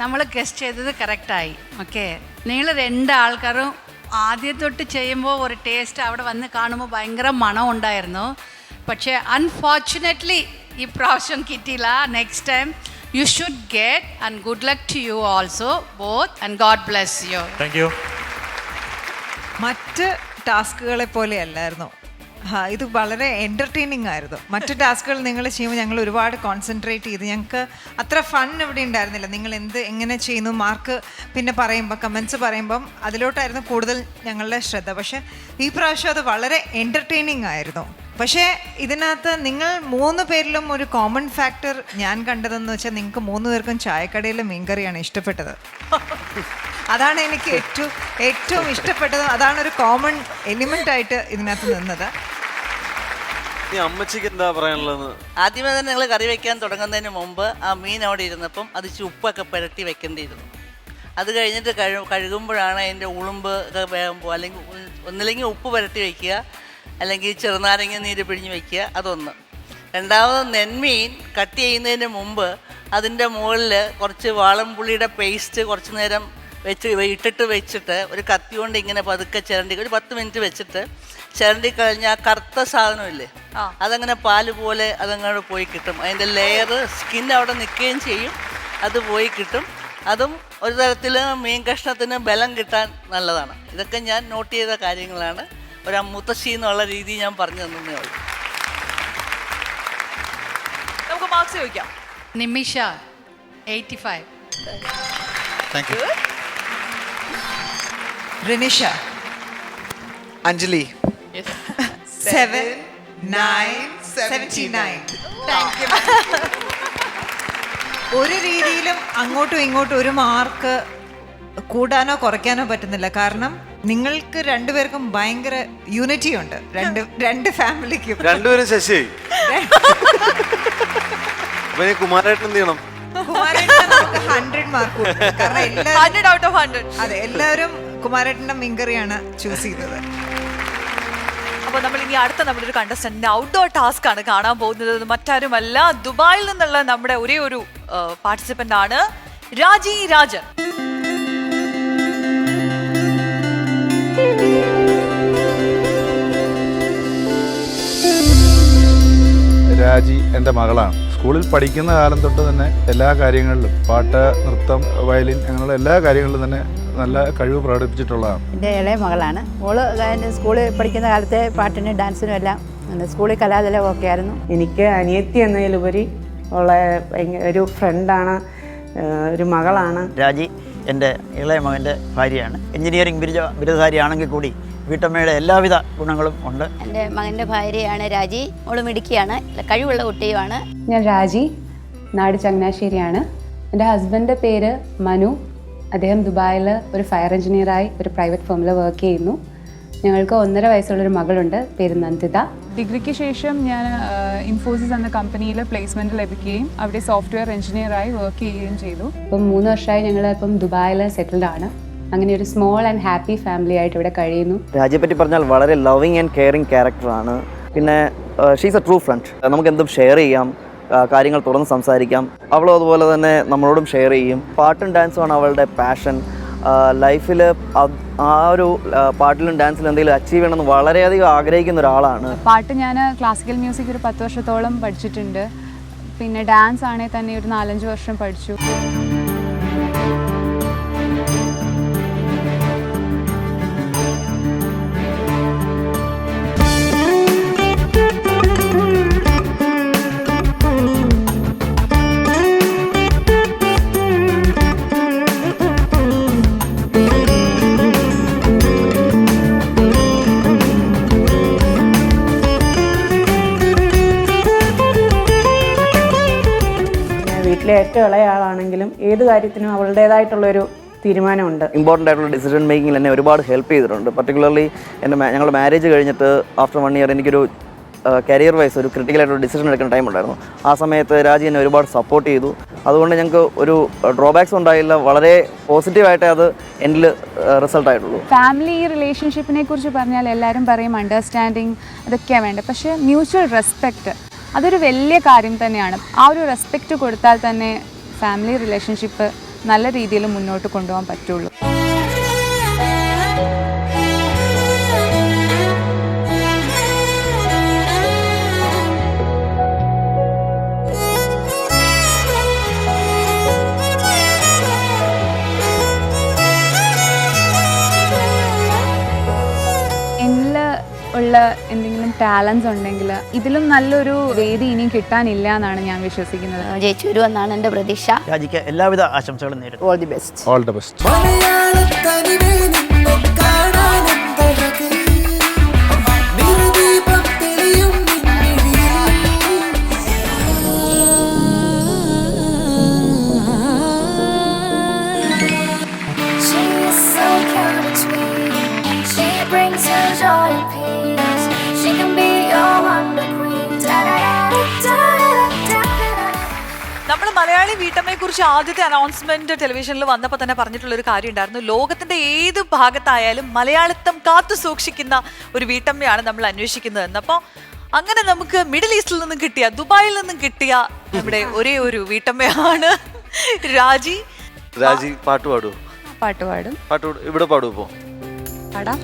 നമ്മൾ ഗസ്റ്റ് ചെയ്തത് കറക്റ്റായി. ഓക്കെ, നിങ്ങൾ രണ്ടാൾക്കാരും ആദ്യം തൊട്ട് ചെയ്യുമ്പോൾ ഒരു ടേസ്റ്റ് അവിടെ വന്ന് കാണുമ്പോൾ ഭയങ്കര മണം ഉണ്ടായിരുന്നു. പക്ഷേ അൺഫോർച്ചുനേറ്റ്ലി ഈ പ്രാവശ്യം കിട്ടിയില്ല. Next time you should get and good luck to you also both and God bless you. Thank you. മറ്റ് ടാസ്കുകളെ പോലെ അല്ലായിരുന്നു. ഇത് വളരെ എൻ്റർടൈനിങ് ആയിരുന്നു. മറ്റു ടാസ്കുകൾ നിങ്ങൾ ചെയ്യുമ്പോൾ ഞങ്ങൾ ഒരുപാട് കോൺസെൻട്രേറ്റ് ചെയ്ത് ഞങ്ങൾക്ക് അത്ര ഫൺ ഇവിടെ ഉണ്ടായിരുന്നില്ല. നിങ്ങൾ എങ്ങനെ ചെയ്യുന്നു മാർക്ക് പിന്നെ പറയുമ്പോൾ കമൻസ് പറയുമ്പം അതിലോട്ടായിരുന്നു കൂടുതൽ ഞങ്ങളുടെ ശ്രദ്ധ. പക്ഷേ ഈ പ്രാവശ്യം അത് വളരെ എൻ്റർടൈനിങ് ആയിരുന്നു. പക്ഷേ ഇതിനകത്ത് നിങ്ങൾ മൂന്ന് പേരിലും ഒരു കോമൺ ഫാക്ടർ ഞാൻ കണ്ടതെന്ന് വെച്ചാൽ നിങ്ങൾക്ക് മൂന്ന് പേർക്കും ചായക്കടയിലെ മീൻകറിയാണ് ഇഷ്ടപ്പെട്ടത്. അതാണ് എനിക്ക് ഏറ്റവും ഇഷ്ടപ്പെട്ടത്. അതാണ് ഒരു കോമൺ എലിമെൻ്റ് ആയിട്ട് ഇതിനകത്ത് നിന്നത്. അമ്മച്ചിക്ക് എന്താ പറയാനുള്ളത്? ആദ്യമേ തന്നെ നിങ്ങൾ കറി വെക്കാൻ തുടങ്ങുന്നതിന് മുമ്പ് ആ മീൻ അവിടെ ഇരുന്നപ്പം അത് ഉപ്പൊക്കെ പുരട്ടി വെക്കേണ്ടിയിരുന്നു. അത് കഴിഞ്ഞിട്ട് കഴുകുമ്പോഴാണ് അതിൻ്റെ ഉളുമ്പ് ഒക്കെ വേകുമ്പോൾ, അല്ലെങ്കിൽ ഒന്നില്ലെങ്കിൽ ഉപ്പ് പുരട്ടി വയ്ക്കുക, അല്ലെങ്കിൽ ചെറുനാരങ്ങ നീര് പിഴിഞ്ഞ് വയ്ക്കുക. അതൊന്ന്. രണ്ടാമത് നെന്മീൻ കട്ട് ചെയ്യുന്നതിന് മുമ്പ് അതിൻ്റെ മുകളിൽ കുറച്ച് വാളംപുള്ളിയുടെ പേസ്റ്റ് കുറച്ച് നേരം വെച്ചിട്ട് ഒരു കത്തി കൊണ്ട് ഇങ്ങനെ പതുക്കെ ചിരണ്ടി ഒരു 10 മിനിറ്റ് വെച്ചിട്ട് ചിരണ്ടി കഴിഞ്ഞാൽ ആ കറുത്ത സാധനമില്ലേ, അതങ്ങനെ പാല് പോലെ അതങ്ങോട്ട് പോയി കിട്ടും. അതിൻ്റെ ലെയർ സ്കിൻ അവിടെ നിൽക്കുകയും ചെയ്യും, അത് പോയി കിട്ടും. അതും ഒരു തരത്തിൽ മീൻ കഷ്ണത്തിന് ബലം കിട്ടാൻ നല്ലതാണ്. ഇതൊക്കെ ഞാൻ നോട്ട് ചെയ്ത കാര്യങ്ങളാണ്. ഒരു മുത്തശ്ശി എന്നുള്ള രീതി ഞാൻ പറഞ്ഞു തന്നേ ഉള്ളൂ. നമുക്ക് മാർക്സ് ചോദിക്കാം. നിമിഷ 85. Thank you. റിനിഷ Anjali 7, 9, 79. ഒരു രീതിയിലും അങ്ങോട്ടും ഇങ്ങോട്ടും ഒരു മാർക്ക് കൂടാനോ കുറയ്ക്കാനോ പറ്റുന്നില്ല. കാരണം നിങ്ങൾക്ക് രണ്ടുപേർക്കും ഭയങ്കര യൂണിറ്റി ഉണ്ട്. രണ്ട് ഫാമിലിക്കും രണ്ടുപേരും ശശിയായി. കുമാരേട്ടൻ എന്ത് ചെയ്യണം? കുമാരേട്ടന് നമുക്ക് 100 മാർക്ക് കൊടുക്കും. കാരണം എല്ലാവരും 100 out of 100. അതെ, എല്ലാവരും കുമാരേട്ടന്റെ മീൻകറിയാണ് ചൂസ് ചെയ്തത്. അപ്പോൾ നമ്മൾ ഇനി അടുത്ത നമ്മുടെ ഒരു കണ്ടസ്റ്റന്റിന്റെ ഔട്ട്ഡോർ ടാസ്ക് ആണ് കാണാൻ പോകുന്നത്. മറ്റാരുമല്ല, ദുബായിൽ നിന്നുള്ള നമ്മുടെ ഒരേ ഒരു പാർട്ടിസിപ്പന്റ് ആണ് രാജി രാജൻ. രാജി എൻ്റെ മകളാണ്. സ്കൂളിൽ പഠിക്കുന്ന കാലം തൊട്ട് തന്നെ എല്ലാ കാര്യങ്ങളിലും പാട്ട്, നൃത്തം, വയലിൻ അങ്ങനെയുള്ള എല്ലാ കാര്യങ്ങളിലും തന്നെ നല്ല കഴിവ് പ്രകടിപ്പിച്ചിട്ടുള്ളതാണ്. എൻ്റെ ഇളയ മകളാണ്. മോള് സ്കൂളിൽ പഠിക്കുന്ന കാലത്തെ പാട്ടിനും ഡാൻസിനും എല്ലാം സ്കൂളിൽ കലാതലമൊക്കെ ആയിരുന്നു. എനിക്ക് അനിയത്തി എന്നതിലുപരി ഉള്ള ഒരു ഫ്രണ്ടാണ്, ഒരു മകളാണ്. രാജി എൻ്റെ ഇളയ മകൻ്റെ ഭാര്യയാണ്. എഞ്ചിനീയറിംഗ് ബിരുദധാരിയാണെങ്കിൽ കൂടി വീട്ടമ്മയുടെ എല്ലാവിധ ഗുണങ്ങളും ഉണ്ട്. എൻ്റെ മകൻ്റെ ഭാര്യയാണ് രാജി. മോള് മിടുക്കിയാണ്, കഴിവുള്ള കുട്ടിയുമാണ്. ഞാൻ രാജി, നാട് ചങ്ങനാശ്ശേരിയാണ്. എൻ്റെ ഹസ്ബൻഡിൻ്റെ പേര് മനു. അദ്ദേഹം ദുബായിൽ ഒരു ഫയർ എഞ്ചിനീയറായി ഒരു പ്രൈവറ്റ് ഫേമിൽ വർക്ക് ചെയ്യുന്നു. ഞങ്ങൾക്ക് 1.5 വയസ്സുള്ളൊരു മകളുണ്ട്, പേര് നന്ദിത. ഡിഗ്രിക്ക് ശേഷം ഞാൻ ഇൻഫോസിസ് എന്ന കമ്പനിയിൽ പ്ലേസ്മെൻറ്റ് ലഭിക്കുകയും അവിടെ സോഫ്റ്റ്വെയർ എഞ്ചിനീയറായി വർക്ക് ചെയ്യുകയും ചെയ്തു. ഇപ്പം 3 വർഷമായി ഞങ്ങൾ ഇപ്പം ദുബായിൽ സെറ്റിൽഡ് ആണ്. അങ്ങനെ ഒരു സ്മോൾ ആൻഡ് ഹാപ്പി ഫാമിലി ആയിട്ട് ഇവിടെ കഴിയുന്നു. രാജിയെ പറ്റി പറഞ്ഞാൽ വളരെ ലവിങ് ആൻഡ് കെയറിങ് ക്യാരക്ടറാണ്. പിന്നെ ഷീസ് എ ട്രൂ ഫ്രണ്ട്. നമുക്ക് എന്തും ഷെയർ ചെയ്യാം, കാര്യങ്ങൾ തുറന്ന് സംസാരിക്കാം. അവളും അതുപോലെ തന്നെ നമ്മളോടും ഷെയർ ചെയ്യും. പാട്ടും ഡാൻസുമാണ് അവളുടെ പാഷൻ. ലൈഫിൽ ആ ഒരു പാട്ടിലും ഡാൻസിലും എന്തെങ്കിലും അച്ചീവ് ചെയ്യണമെന്ന് വളരെയധികം ആഗ്രഹിക്കുന്ന ഒരാളാണ്. പാട്ട് ഞാൻ ക്ലാസിക്കൽ മ്യൂസിക് ഒരു 10 വർഷത്തോളം പഠിച്ചിട്ടുണ്ട്. പിന്നെ ഡാൻസ് ആണെങ്കിൽ തന്നെ ഒരു 4-5 വർഷം പഠിച്ചു. വീട്ടിലെ ഏറ്റവും ഇളയ ആളാണെങ്കിലും ഏത് കാര്യത്തിനും അവളുടേതായിട്ടുള്ളൊരു തീരുമാനമുണ്ട്. ഇമ്പോർട്ടൻ്റ് ആയിട്ടുള്ള ഡിസിഷൻ മേക്കിങ്ങിൽ എന്നെ ഒരുപാട് ഹെൽപ്പ് ചെയ്തിട്ടുണ്ട്. പർട്ടിക്കുലർലി ഞങ്ങളുടെ മാരേജ് കഴിഞ്ഞിട്ട് ആഫ്റ്റർ 1 ഇയർ എനിക്കൊരു കരിയർ വൈസ് ഒരു ക്രിട്ടിക്കലായിട്ടൊരു ഡിസിഷൻ എടുക്കുന്ന ടൈം ഉണ്ടായിരുന്നു. ആ സമയത്ത് രാജി എന്നെ ഒരുപാട് സപ്പോർട്ട് ചെയ്തു. അതുകൊണ്ട് ഞങ്ങൾക്ക് ഒരു ഡ്രോബാക്സ് ഉണ്ടായില്ല. വളരെ പോസിറ്റീവായിട്ടേ അത് എന്നിൽ റിസൾട്ട് ആയിട്ടുള്ളൂ. ഫാമിലി റിലേഷൻഷിപ്പിനെ കുറിച്ച് പറഞ്ഞാൽ എല്ലാവരും പറയും അണ്ടർസ്റ്റാൻഡിങ് അതൊക്കെയാണ് വേണ്ടത്. പക്ഷേ മ്യൂച്വൽ റെസ്പെക്റ്റ് അതൊരു വലിയ കാര്യം തന്നെയാണ്. ആ ഒരു റെസ്പെക്റ്റ് കൊടുത്താൽ തന്നെ ഫാമിലി റിലേഷൻഷിപ്പ് നല്ല രീതിയിൽ മുന്നോട്ട് കൊണ്ടുപോകാൻ പറ്റുള്ളൂ. ഉള്ള എന്തെങ്കിലും ടാലൻസ് ഉണ്ടെങ്കിൽ ഇതിലും നല്ലൊരു വേദി ഇനിയും കിട്ടാനില്ല എന്നാണ് ഞാൻ വിശ്വസിക്കുന്നത്. ജയിച്ചു വരുമെന്നാണ് എൻ്റെ പ്രതീക്ഷ. രാജിക്ക് എല്ലാവിധ ആശംസകളും നേരിടും. All the best. All the best. നമ്മൾ മലയാളി വീട്ടമ്മയെ കുറിച്ച് ആദ്യത്തെ അനൗൺസ്മെന്റ് ടെലിവിഷനിൽ വന്നപ്പോൾ തന്നെ പറഞ്ഞിട്ടുള്ള ഒരു കാര്യം ഉണ്ടായിരുന്നു. ലോകത്തിന്റെ ഏത് ഭാഗത്തായാലും മലയാളിത്തം കാത്തു സൂക്ഷിക്കുന്ന ഒരു വീട്ടമ്മയാണ് നമ്മൾ അന്വേഷിക്കുന്നത് എന്ന്. അപ്പോൾ അങ്ങനെ നമുക്ക് മിഡിൽ ഈസ്റ്റിൽ നിന്നും കിട്ടിയ, ദുബായിൽ നിന്നും കിട്ടിയ നമ്മുടെ ഒരേ ഒരു വീട്ടമ്മയാണ് രാജി. രാജി പാട്ട് പാടുവോ? പാട്ട് പാടും. പാട്ട് ഇവിടെ പാടുവോ? ഇപ്പോ പാടാം.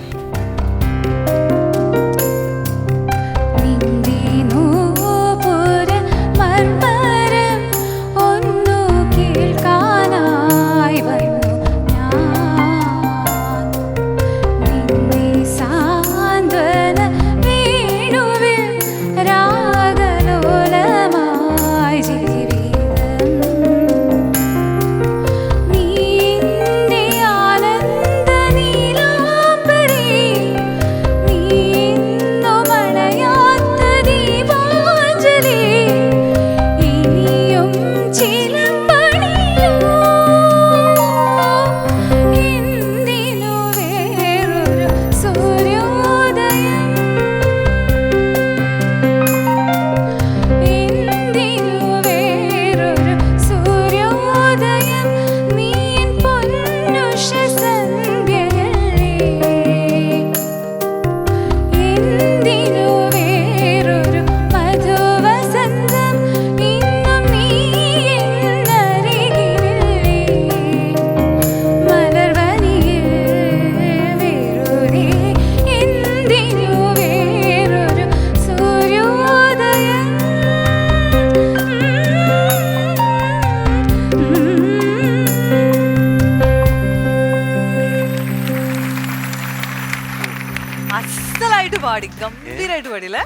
ഗംഭീരമായിട്ട് പാടില്ലേ?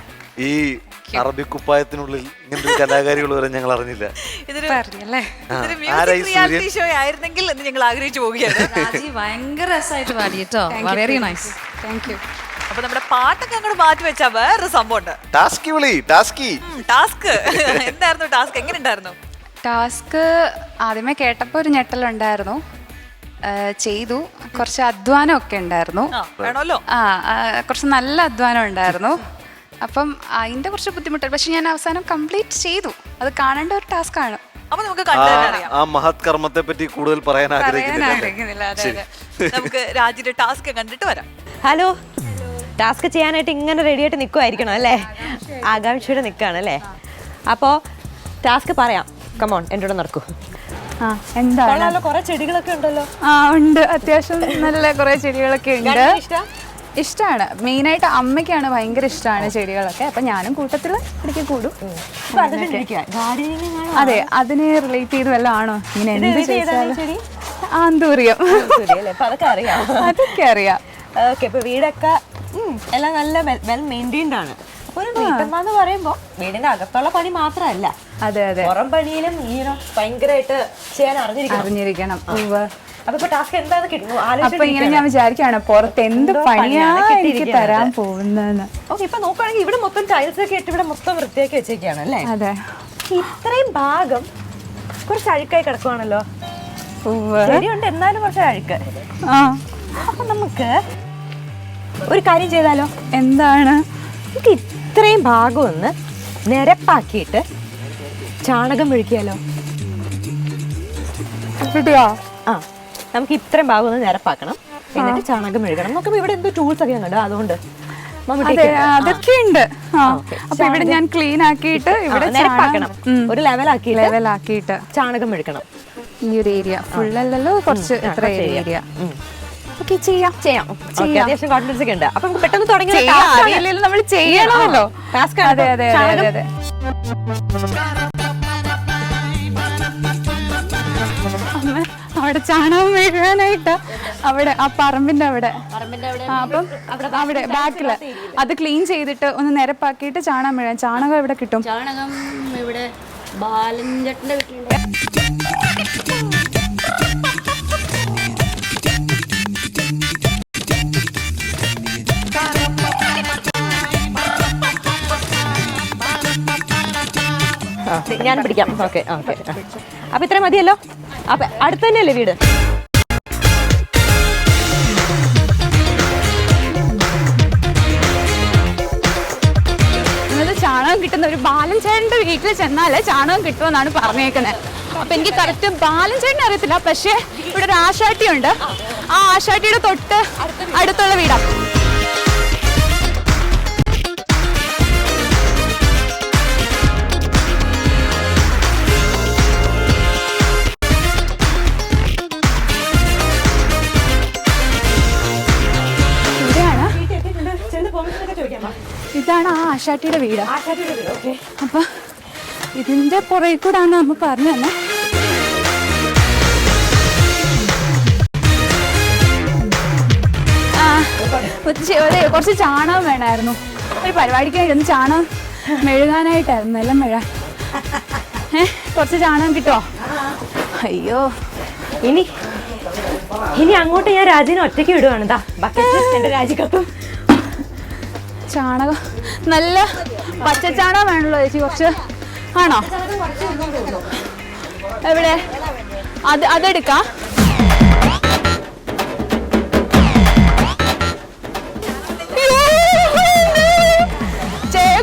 ഈ അറബി കുപ്പായത്തിനുള്ളിൽ ഇങ്ങനത്തെ കലാകാരികൾ വരെ ഞങ്ങൾ അറിഞ്ഞില്ല. ഷോ ആയിരുന്നെങ്കിൽ എന്ന് ഞങ്ങൾ ആഗ്രഹിച്ചു പോവുകയാണ്. ഭയങ്കര രസമായിട്ട് പാടി കേട്ടോ. Very nice. Thank you. അപ്പൊ നമ്മുടെ പാട്ടൊക്കെ അങ്ങോട്ട് മാറ്റി വെച്ചാ വേറൊരു സംഭവം ഉണ്ട്. ടാസ്ക് എന്തായിരുന്നു ടാസ്ക്? എങ്ങനെ ഉണ്ടായിരുന്നു ടാസ്ക്? ആദ്യമേ കേട്ടപ്പോൾ ഒരു ഞെട്ടലുണ്ടായിരുന്നു. ചെയ്തു. കുറച്ച് അധ്വാനമൊക്കെ ഉണ്ടായിരുന്നു. കുറച്ച് നല്ല അധ്വാനം ഉണ്ടായിരുന്നു. അപ്പം അതിന്റെ കുറച്ച് ബുദ്ധിമുട്ട്. പക്ഷെ ഞാൻ അവസാനം കംപ്ലീറ്റ് ചെയ്തു. അത് കാണേണ്ട ഒരു ടാസ്ക് ആണ്. അപ്പൊ നമുക്ക് ആ മഹത് കർമ്മത്തെ പറ്റി കൂടുതൽ പറയാൻ ആഗ്രഹിക്കുന്നില്ല. നമുക്ക് രാജിയുടെ ടാസ്ക് കണ്ടിട്ട് വരാം. ഹലോ, ടാസ്ക് ചെയ്യാനായിട്ട് ഇങ്ങനെ റെഡി ആയിട്ട് നിൽക്കുമായിരിക്കണം അല്ലേ? ആകാംക്ഷയോടെ നിൽക്കുകയാണ് അല്ലേ? അപ്പോൾ ടാസ്ക് പറയാം. കമോൺ, എൻ്റെ കൂടെ നടക്കൂ. എന്താണ്? കുറെ ചെടികളൊക്കെ ഉണ്ടല്ലോ. ഉണ്ട്, അത്യാവശ്യം നല്ല കുറെ ചെടികളൊക്കെ ഉണ്ട്. ഇഷ്ടമാണ്. മെയിനായിട്ട് അമ്മയ്ക്കാണ് ഭയങ്കര ഇഷ്ടമാണ് ചെടികളൊക്കെ. അപ്പൊ ഞാനും കൂട്ടത്തിൽ ഇടയ്ക്ക് കൂടും. അതെ, അതിനെ റിലേറ്റ് ചെയ്ത് വല്ല ആണോ ഇങ്ങനെ എന്ത് ചോദിച്ചാലും? ആന്തൂറിയം. അതൊക്കെ അറിയാം. ഓക്കെ, ഇപ്പൊ വീടൊക്കെ എല്ലാം നല്ല വെൽ മെയിൻറ്റൈൻഡ് ആണ്. ഒരു വീട്ടമ്മ എന്ന് പറയുമ്പോ വീടിന്റെ അകത്തുള്ള പണി മാത്രമല്ല, അതെ അതെ, പുറം പണിയിലും ഭയങ്കരമായിട്ട് ചെയ്യാൻ അറിഞ്ഞിരിക്കണം. അപ്പൊ ടാസ്ക് എന്താന്ന് കിട്ടുന്നു? അപ്പൊ ഇങ്ങനെ ഞാൻ വിചാരിക്കുകയാണ് പുറത്ത് എന്ത് പണിയാണ് എനിക്ക് തരാൻ പോകുന്നതെന്ന്. ഓക്കെ, ഇപ്പൊ നോക്കുകയാണെങ്കിൽ ഇവിടെ മൊത്തം ടൈൽസ് ഒക്കെ ഇട്ട് ഇവിടെ മൊത്തം വൃത്തിയാക്കി വെച്ചേക്കാണ് അല്ലേ? അതെ. ഇത്രയും ഭാഗം കുറച്ച് അഴുക്കായി കിടക്കുവാണല്ലോ. ശരിയുണ്ട്, എന്നാലും കുറച്ച് അഴുക്ക്. അപ്പൊ നമുക്ക് ഒരു കാര്യം ചെയ്താലോ? എന്താണ്? നമുക്ക് ഇത്രയും ഭാഗം ഒന്ന് നിരപ്പാക്കിയിട്ട് ചാണകം മെഴുകിയാലോ? ആ, നമുക്ക് ഇത്രയും ഭാഗം ഒന്ന് നിരപ്പാക്കണം, എന്നിട്ട് ചാണകം മെഴുകണം. നമുക്ക് ഇവിടെ എന്തോ ടൂൾസ് ഒക്കെ കണ്ടോ, അതുകൊണ്ട് അതൊക്കെ ഉണ്ട്. അപ്പൊ ഇവിടെ ഞാൻ ക്ലീൻ ആക്കിയിട്ട് ഇവിടെ നിരപ്പാക്കണം, ഒരു ലെവലാക്കിയിട്ട് ചാണകം മെഴുകണം. ഈ ഒരു ഏരിയ ഫുള്ളല്ലോ, കുറച്ച് എത്ര ഏരിയ ചെയ്യാം. അത്യാവശ്യം കോൺഫിഡൻസ് ഒക്കെ ഉണ്ട്. അപ്പൊ നമുക്ക് പെട്ടെന്ന് തുടങ്ങി നമ്മൾ ചെയ്യണമല്ലോ. അതെ അതെ അതെ അതെ. അവിടെ ചാണകം മെഴുകാനായിട്ട് അവിടെ ആ പറമ്പിന്റെ അവിടെ, അപ്പം അവിടെ ബാക്കില് അത് ക്ലീൻ ചെയ്തിട്ട് ഒന്ന് നിരപ്പാക്കിയിട്ട് ചാണകം മെഴുകാൻ. ചാണകം എവിടെ കിട്ടും? ചാണകം ഇവിടെ ബാലഞ്ചേട്ടന്റെ വീട്ടിലുണ്ട്. ഞാൻ പിടിക്കാം. Okay okay. അപ്പൊ ഇത്രയും മതിയല്ലോ. അപ്പൊ അടുത്ത് തന്നെയല്ലേ വീട്? ചാണകം കിട്ടുന്ന ഒരു ബാലൻ ചേട്ടന്റെ വീട്ടിൽ ചെന്നാലേ ചാണകം കിട്ടുമെന്നാണ് പറഞ്ഞേക്കുന്നത്. അപ്പൊ എനിക്ക് കറക്റ്റ് ബാലൻ ചേട്ടനെ അറിയത്തില്ല, പക്ഷേ ഇവിടെ ഒരു ആശാട്ടിയുണ്ട്. ആ ആശാട്ടിയുടെ തൊട്ട് അടുത്തുള്ള വീടാ. ഇതാണ് ആ ആശാട്ടിയുടെ വീട്. അപ്പൊ ഇതിന്റെ പുറകെ കൂടാണ് നമ്മ പറഞ്ഞു തന്നെ. കുറച്ച് ചാണകം വേണമായിരുന്നു. ഒരു പരിപാടിക്കായിരുന്നു ചാണകം മെഴുകാനായിട്ടായിരുന്നു, എല്ലാം മെഴുകാൻ. കുറച്ച് ചാണകം കിട്ടുമോ? അയ്യോ, ഇനി അങ്ങോട്ട് ഞാൻ രാജിനെ ഒറ്റയ്ക്ക് വിടുവാണ്. എന്റെ രാജിക്കത്തും ചാണകം നല്ല പച്ചച്ചാണകം വേണമല്ലോ ചേച്ചി, കുറച്ച് ആണോ? എവിടെ? അതെടുക്കാം.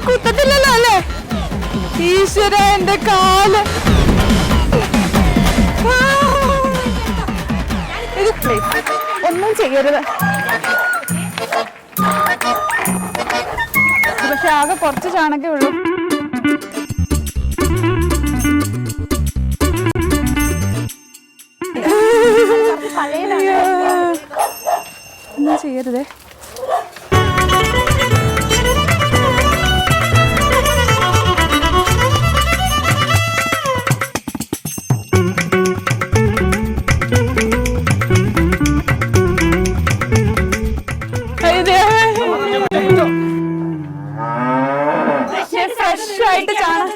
കുത്തത്തില്ലല്ലോ അല്ലേ? ഈശ്വര, എന്റെ കാല്. ഒന്നും ചെയ്യരുത്. പക്ഷെ ആകെ കുറച്ച് ചാണകമേ ഉള്ളൂ. ഒന്നും ചെയ്യരുതേ. ഫ്രഷായിട്ട് ചാണകം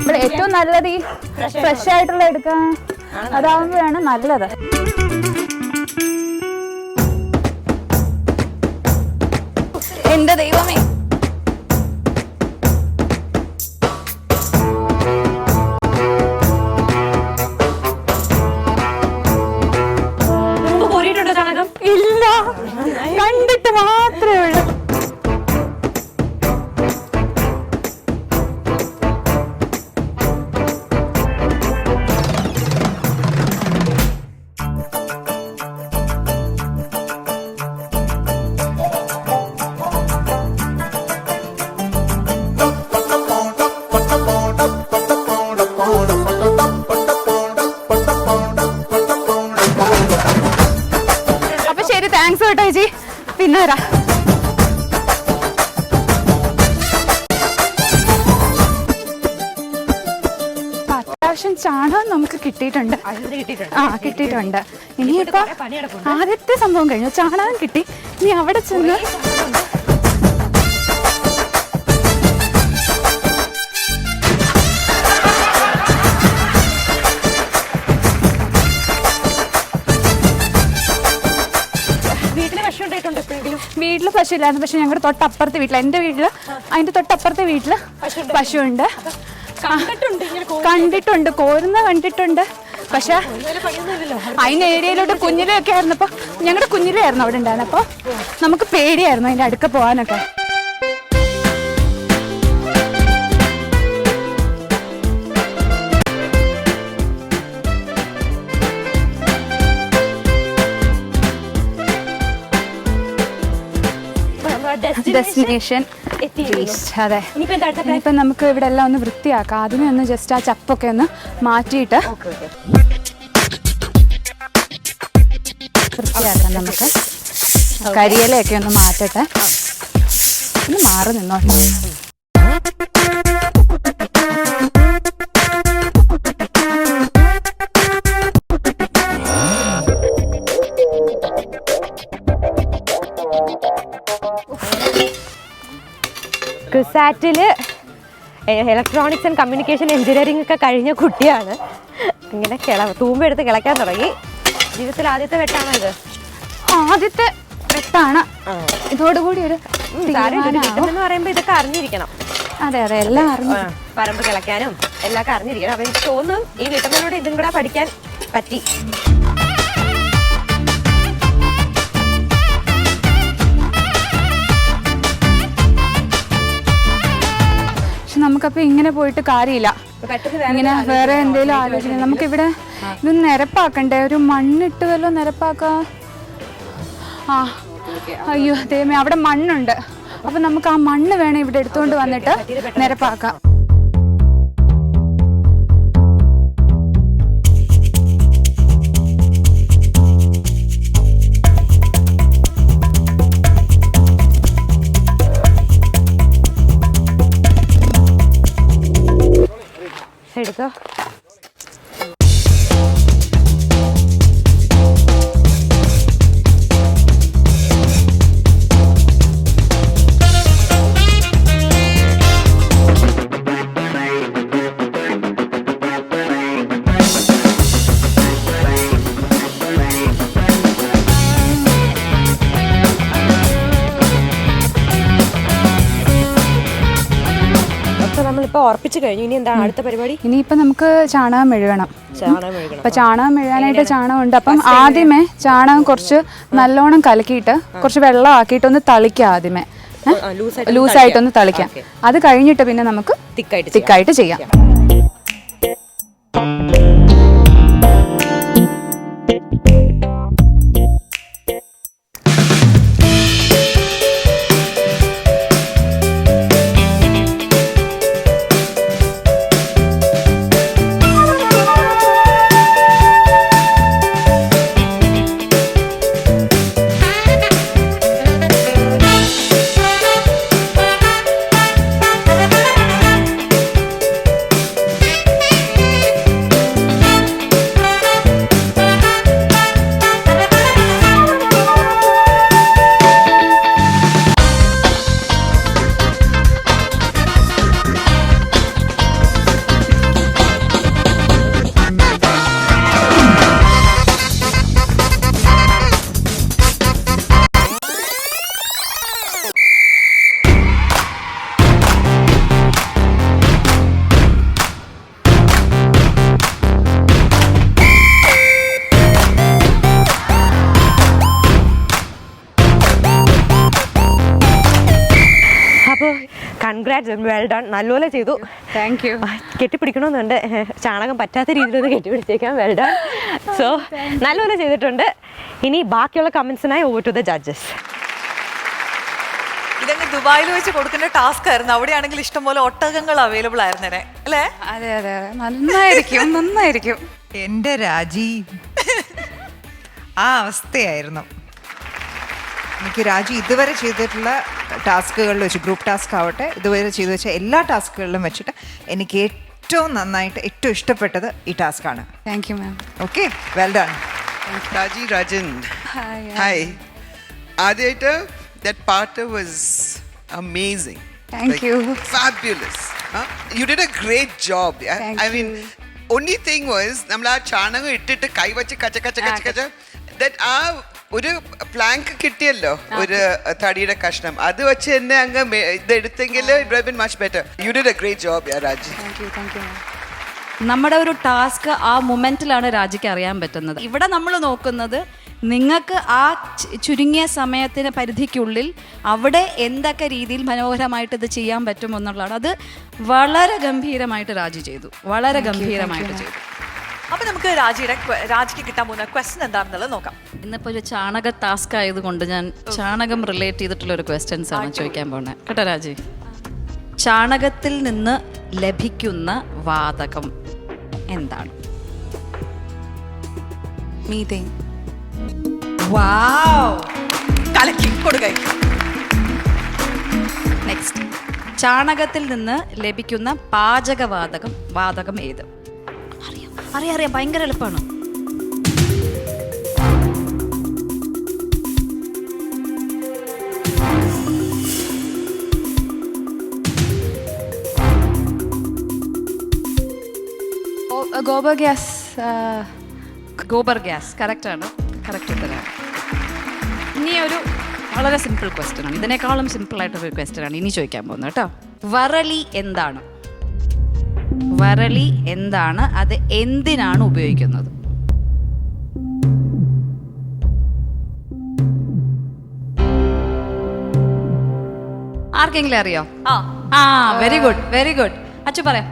ഇവിടെ ഏറ്റവും നല്ലത് ഈ ഫ്രഷ് ആയിട്ടുള്ള എടുക്കാൻ. അതാവുമ്പോഴാണ് നല്ലത്. എന്റെ ദൈവമേ, ഇല്ല, കണ്ടിട്ട് മാത്രമേ ഉള്ളൂ. അപ്പൊ ശരി, താങ്ക്സ് കേട്ടോ ചേച്ചി. പിന്നെ വരാം. അത്യാവശ്യം ചാണകം നമുക്ക് കിട്ടിയിട്ടുണ്ട്. കിട്ടിയിട്ടുണ്ട്. ഇനിയിപ്പോ ആദ്യത്തെ സംഭവം കഴിഞ്ഞു, ചാണകം കിട്ടി. ഇനി അവിടെ ചെന്ന് വീട്ടിലെ വീട്ടിൽ പശു ഇല്ലായിരുന്നു, പക്ഷെ ഞങ്ങളുടെ തൊട്ടപ്പുറത്തെ വീട്ടിൽ, എൻ്റെ വീട്ടിൽ അതിൻ്റെ തൊട്ടപ്പുറത്തെ വീട്ടിൽ പശുവുണ്ട്. കണ്ടിട്ടുണ്ട്, കോരുന്ന കണ്ടിട്ടുണ്ട്. പക്ഷെ അതിൻ്റെ ഏരിയയിലോട്ട് കുഞ്ഞിലൊക്കെ ആയിരുന്നപ്പോൾ, ഞങ്ങളുടെ കുഞ്ഞിലായിരുന്നു അവിടെ ഉണ്ടായിരുന്നത്, അപ്പോൾ നമുക്ക് പേടിയായിരുന്നു അതിൻ്റെ അടുക്ക പോകാനൊക്കെ. ഡെസ്റ്റിനേഷൻ അതെ. ഇനിയിപ്പം നമുക്ക് ഇവിടെ എല്ലാം ഒന്ന് വൃത്തിയാക്കാം. ആദ്യമേ ഒന്ന് ജസ്റ്റ് ആ ചപ്പൊക്കെ ഒന്ന് മാറ്റിയിട്ട് വൃത്തിയാക്കാം. നമുക്ക് കരിയിലയൊക്കെ ഒന്ന് മാറ്റട്ടെ. ഒന്ന് മാറി നിന്നോട്ടെ. ക്രിസാറ്റില് ഇലക്ട്രോണിക്സ് ആൻഡ് കമ്മ്യൂണിക്കേഷൻ എഞ്ചിനീയറിംഗ് ഒക്കെ കഴിഞ്ഞ കുട്ടിയാണ്. ഇങ്ങനെ തൂമ്പെടുത്ത് കിളയ്ക്കാൻ തുടങ്ങി. ജീവിതത്തിൽ ആദ്യത്തെ വെട്ടാണോ ഇത്? ആദ്യത്തെ വെട്ടാണ്. ഇതോടുകൂടി ഒരു എന്ന് പറയുമ്പോൾ ഇതൊക്കെ അറിഞ്ഞിരിക്കണം. അതെ അതെ, എല്ലാം അറിഞ്ഞു. പറമ്പ് കിളയ്ക്കാനും എല്ലാം അറിഞ്ഞിരിക്കണം. അപ്പം എനിക്ക് തോന്നുന്നു ഈ വീട്ടമ്മയോട് ഇതും കൂടെ പഠിക്കാൻ പറ്റി. നമുക്കപ്പോൾ ഇങ്ങനെ പോയിട്ട് കാര്യമില്ല. ഇങ്ങനെ വേറെ എന്തെങ്കിലും ആലോചന. നമുക്കിവിടെ ഇതൊന്ന് നിരപ്പാക്കണ്ടേ? ഒരു മണ്ണിട്ട് വല്ലോ നിരപ്പാക്കാം. ആ അയ്യോ ദൈവമേ, അവിടെ മണ്ണുണ്ട്. അപ്പം നമുക്ക് ആ മണ്ണ് വേണം ഇവിടെ എടുത്തുകൊണ്ട് വന്നിട്ട് നിരപ്പാക്കാം. എടുത്തോ. നമ്മളിപ്പോൾ ഉറപ്പിച്ചു കഴിഞ്ഞു. ഇനി എന്താണ് അടുത്ത പരിപാടി? ഇനിയിപ്പോൾ നമുക്ക് ചാണകം മെഴുകണം. അപ്പം ചാണകം മെഴുകാനായിട്ട് ചാണകം ഉണ്ട്. അപ്പം ആദ്യമേ ചാണകം കുറച്ച് നല്ലോണം കലക്കിയിട്ട് കുറച്ച് വെള്ളം ആക്കിയിട്ട് ഒന്ന് തളിക്കാം. ആദ്യമേ ലൂസായിട്ടൊന്ന് തളിക്കാം. അത് കഴിഞ്ഞിട്ട് പിന്നെ നമുക്ക് തിക്കായിട്ട് ചെയ്യാം. കൺഗ്രാറ്റ്സ്, വെൽ ഡൺ, നല്ലപോലെ ചെയ്തു. Thank you. കെട്ടിപ്പിടിക്കണമെന്നുണ്ട്, ചാണകം പറ്റാത്ത രീതിയിലൊന്ന് കെട്ടിപ്പിടിച്ചേക്കാം. Well done. സോ നല്ലപോലെ ചെയ്തിട്ടുണ്ട്. ഇനി ബാക്കിയുള്ള കമൻസിനായി ഓവർ ടു ദ ജഡ്ജസ്. ഇതങ്ങ് ദുബായിൽ വെച്ച് കൊടുക്കേണ്ട ടാസ്ക് ആയിരുന്നു. അവിടെയാണെങ്കിൽ ഇഷ്ടംപോലെ ഒട്ടകങ്ങൾ അവൈലബിൾ ആയിരുന്നേ അല്ലേ? അതെ അതെ അതെ, നന്നായിരിക്കും. എൻ്റെ രാജി ആ അവസ്ഥയായിരുന്നു. എനിക്ക് രാജി ഇതുവരെ ചെയ്തിട്ടുള്ള ടാസ്കുകളിൽ വെച്ച്, ഗ്രൂപ്പ് ടാസ്ക് ആവട്ടെ, ഇതുവരെ ചെയ്തു വെച്ച എല്ലാ ടാസ്കുകളിലും വെച്ചിട്ട് എനിക്ക് ഏറ്റവും നന്നായിട്ട് ഏറ്റവും ഇഷ്ടപ്പെട്ടത് ഈ ടാസ്ക്കാണ്. Thank you ma'am. Okay, well done. Raji Rajan, hi. ആദ്യമായിട്ട് that part was amazing. Thank you. Fabulous. You did a great job. I mean, only thing was namla chananga ittittu kai vachi kacha that ഒരു plank കിട്ടിയല്ലോ, ഒരു തടിയുടെ കഷ്ണം, അത് വെച്ച് തന്നെ അങ്ങ് ഇതെടുത്തെങ്കിൽ it would been much better. You did a great job Raji. നമ്മുടെ ഒരു ടാസ്ക് ആ മൊമെന്റിലാണ് രാജിക്ക് അറിയാൻ പറ്റുന്നത്. ഇവിടെ നമ്മൾ നോക്കുന്നത് നിങ്ങൾക്ക് ആ ചുരുങ്ങിയ സമയത്തിന് പരിധിക്കുള്ളിൽ അവിടെ എന്തൊക്കെ രീതിയിൽ മനോഹരമായിട്ട് ഇത് ചെയ്യാൻ പറ്റുമെന്നുള്ളതാണ്. അത് വളരെ ഗംഭീരമായിട്ട് രാജി ചെയ്തു, വളരെ ഗംഭീരമായിട്ട് ചെയ്തു. അപ്പൊ നമുക്ക് രാജിക്ക് കിട്ടാൻ പോകുന്ന ക്വസ്റ്റ്യൻ എന്താണെന്നുള്ളത് നോക്കാം. ഇന്നിപ്പോ ഒരു ചാണക ടാസ്ക് ആയതുകൊണ്ട് ഞാൻ ചാണകം റിലേറ്റ് ചെയ്തിട്ടുള്ള ഒരു ക്വസ്റ്റ്യൻസ് ആണ് ചോദിക്കാൻ പോകുന്നത് കേട്ടോ രാജി. ചാണകത്തിൽ നിന്ന് ലഭിക്കുന്ന വാതകം എന്താണ്? മീഥേൻ. നെക്സ്റ്റ്, ചാണകത്തിൽ നിന്ന് ലഭിക്കുന്ന വാതകം ഏത്? അറിയാം, ഭയങ്കര എളുപ്പമാണ്. ഗോബർ ഗ്യാസ് കറക്റ്റാണ്, കറക്റ്റ് ഉത്തരമാണ്. ഇനി ഒരു വളരെ സിമ്പിൾ ക്വസ്റ്റ്യൻ ആണ്, ഇതിനേക്കാളും സിമ്പിളായിട്ടൊരു ക്വസ്റ്റ്യൻ ആണ് ഇനി ചോദിക്കാൻ പോകുന്നത് കേട്ടോ. വറളി എന്താണ്? അത് എന്തിനാണ് ഉപയോഗിക്കുന്നത്? ആർക്കെങ്കിലും അറിയോ? Very good. അച്ചു പറയാം.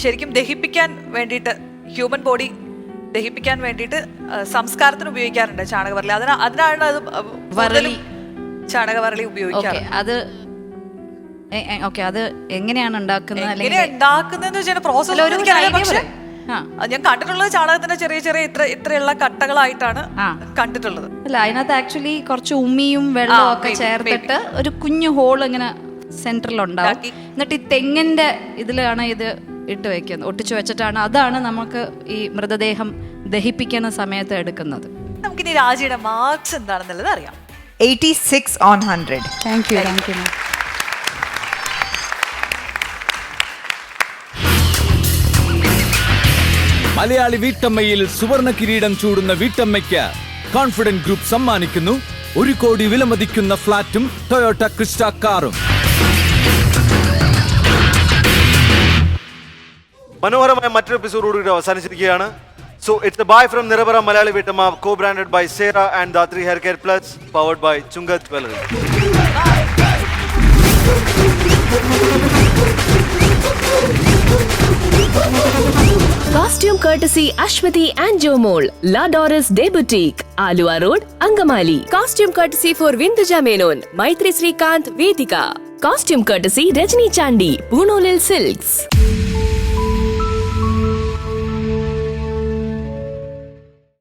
ശരിക്കും ദഹിപ്പിക്കാൻ വേണ്ടിയിട്ട്, ഹ്യൂമൻ ബോഡി ദഹിപ്പിക്കാൻ വേണ്ടിയിട്ട് സംസ്കാരത്തിന് ഉപയോഗിക്കാറുണ്ട് ചാണകവറളി. അതിനാണ് അത് വറളി, ചാണകവറളി ഉപയോഗിക്കാറ്. അത് അത് എങ്ങനെയാണ് ഉണ്ടാക്കുന്നത്? ഞാൻ കണ്ടിട്ടുള്ളത് ചാണകത്തിന്റെ ചെറിയ ഇത്രയുള്ള കട്ടകളായിട്ടാണ് കണ്ടിട്ടുള്ളത്. അല്ല, അതിനകത്ത് ആക്ച്വലി കുറച്ച് ഉമ്മിയും വെള്ളവും ഒക്കെ ചേർത്തിട്ട് ഒരു കുഞ്ഞു ഹോൾ ഇങ്ങനെ സെന്ററിൽ ഉണ്ടാവും. എന്നിട്ട് ഈ തെങ്ങിന്റെ ഇതിലാണ് ഇത് ഇട്ട് വെക്കുന്നത്, ഒട്ടിച്ചു വെച്ചിട്ടാണ്. അതാണ് നമുക്ക് ഈ മൃതദേഹം ദഹിപ്പിക്കുന്ന സമയത്ത് എടുക്കുന്നത്. നമുക്കിനി രാജിയുടെ മാർക്സ് എന്താണെന്നുള്ളത് അറിയാം. 86 on 100. Thank you. മലയാളി വീട്ടമ്മയിൽ സുവർണ കിരീടം ചൂടുന്ന വീട്ടമ്മയ്ക്ക് കോൺഫിഡന്റ് ഗ്രൂപ്പ് സമ്മാനിക്കുന്നു 1 കോടി വിലമതിക്കുന്ന ഫ്ളാറ്റും ടൊയോട്ട ക്രിസ്റ്റ കാറും. മനോഹരമായ മറ്റൊരു എപ്പിസോഡോടുകൂടി അവസാനിച്ചിരിക്കുകയാണ്. So it's a bye from Nirabara Malayali Veettamma, co-branded by Sera and Dhatri Hair Care Plus, powered by Chungat Jewelry. Costume courtesy Ashwati and Jomol, La Doris Day Boutique, Alua Road, Angamali. Costume courtesy for Vinduja Menon, Maitri Srikanth, Vedika. Costume courtesy Rajni Chandi, Punolil Silks.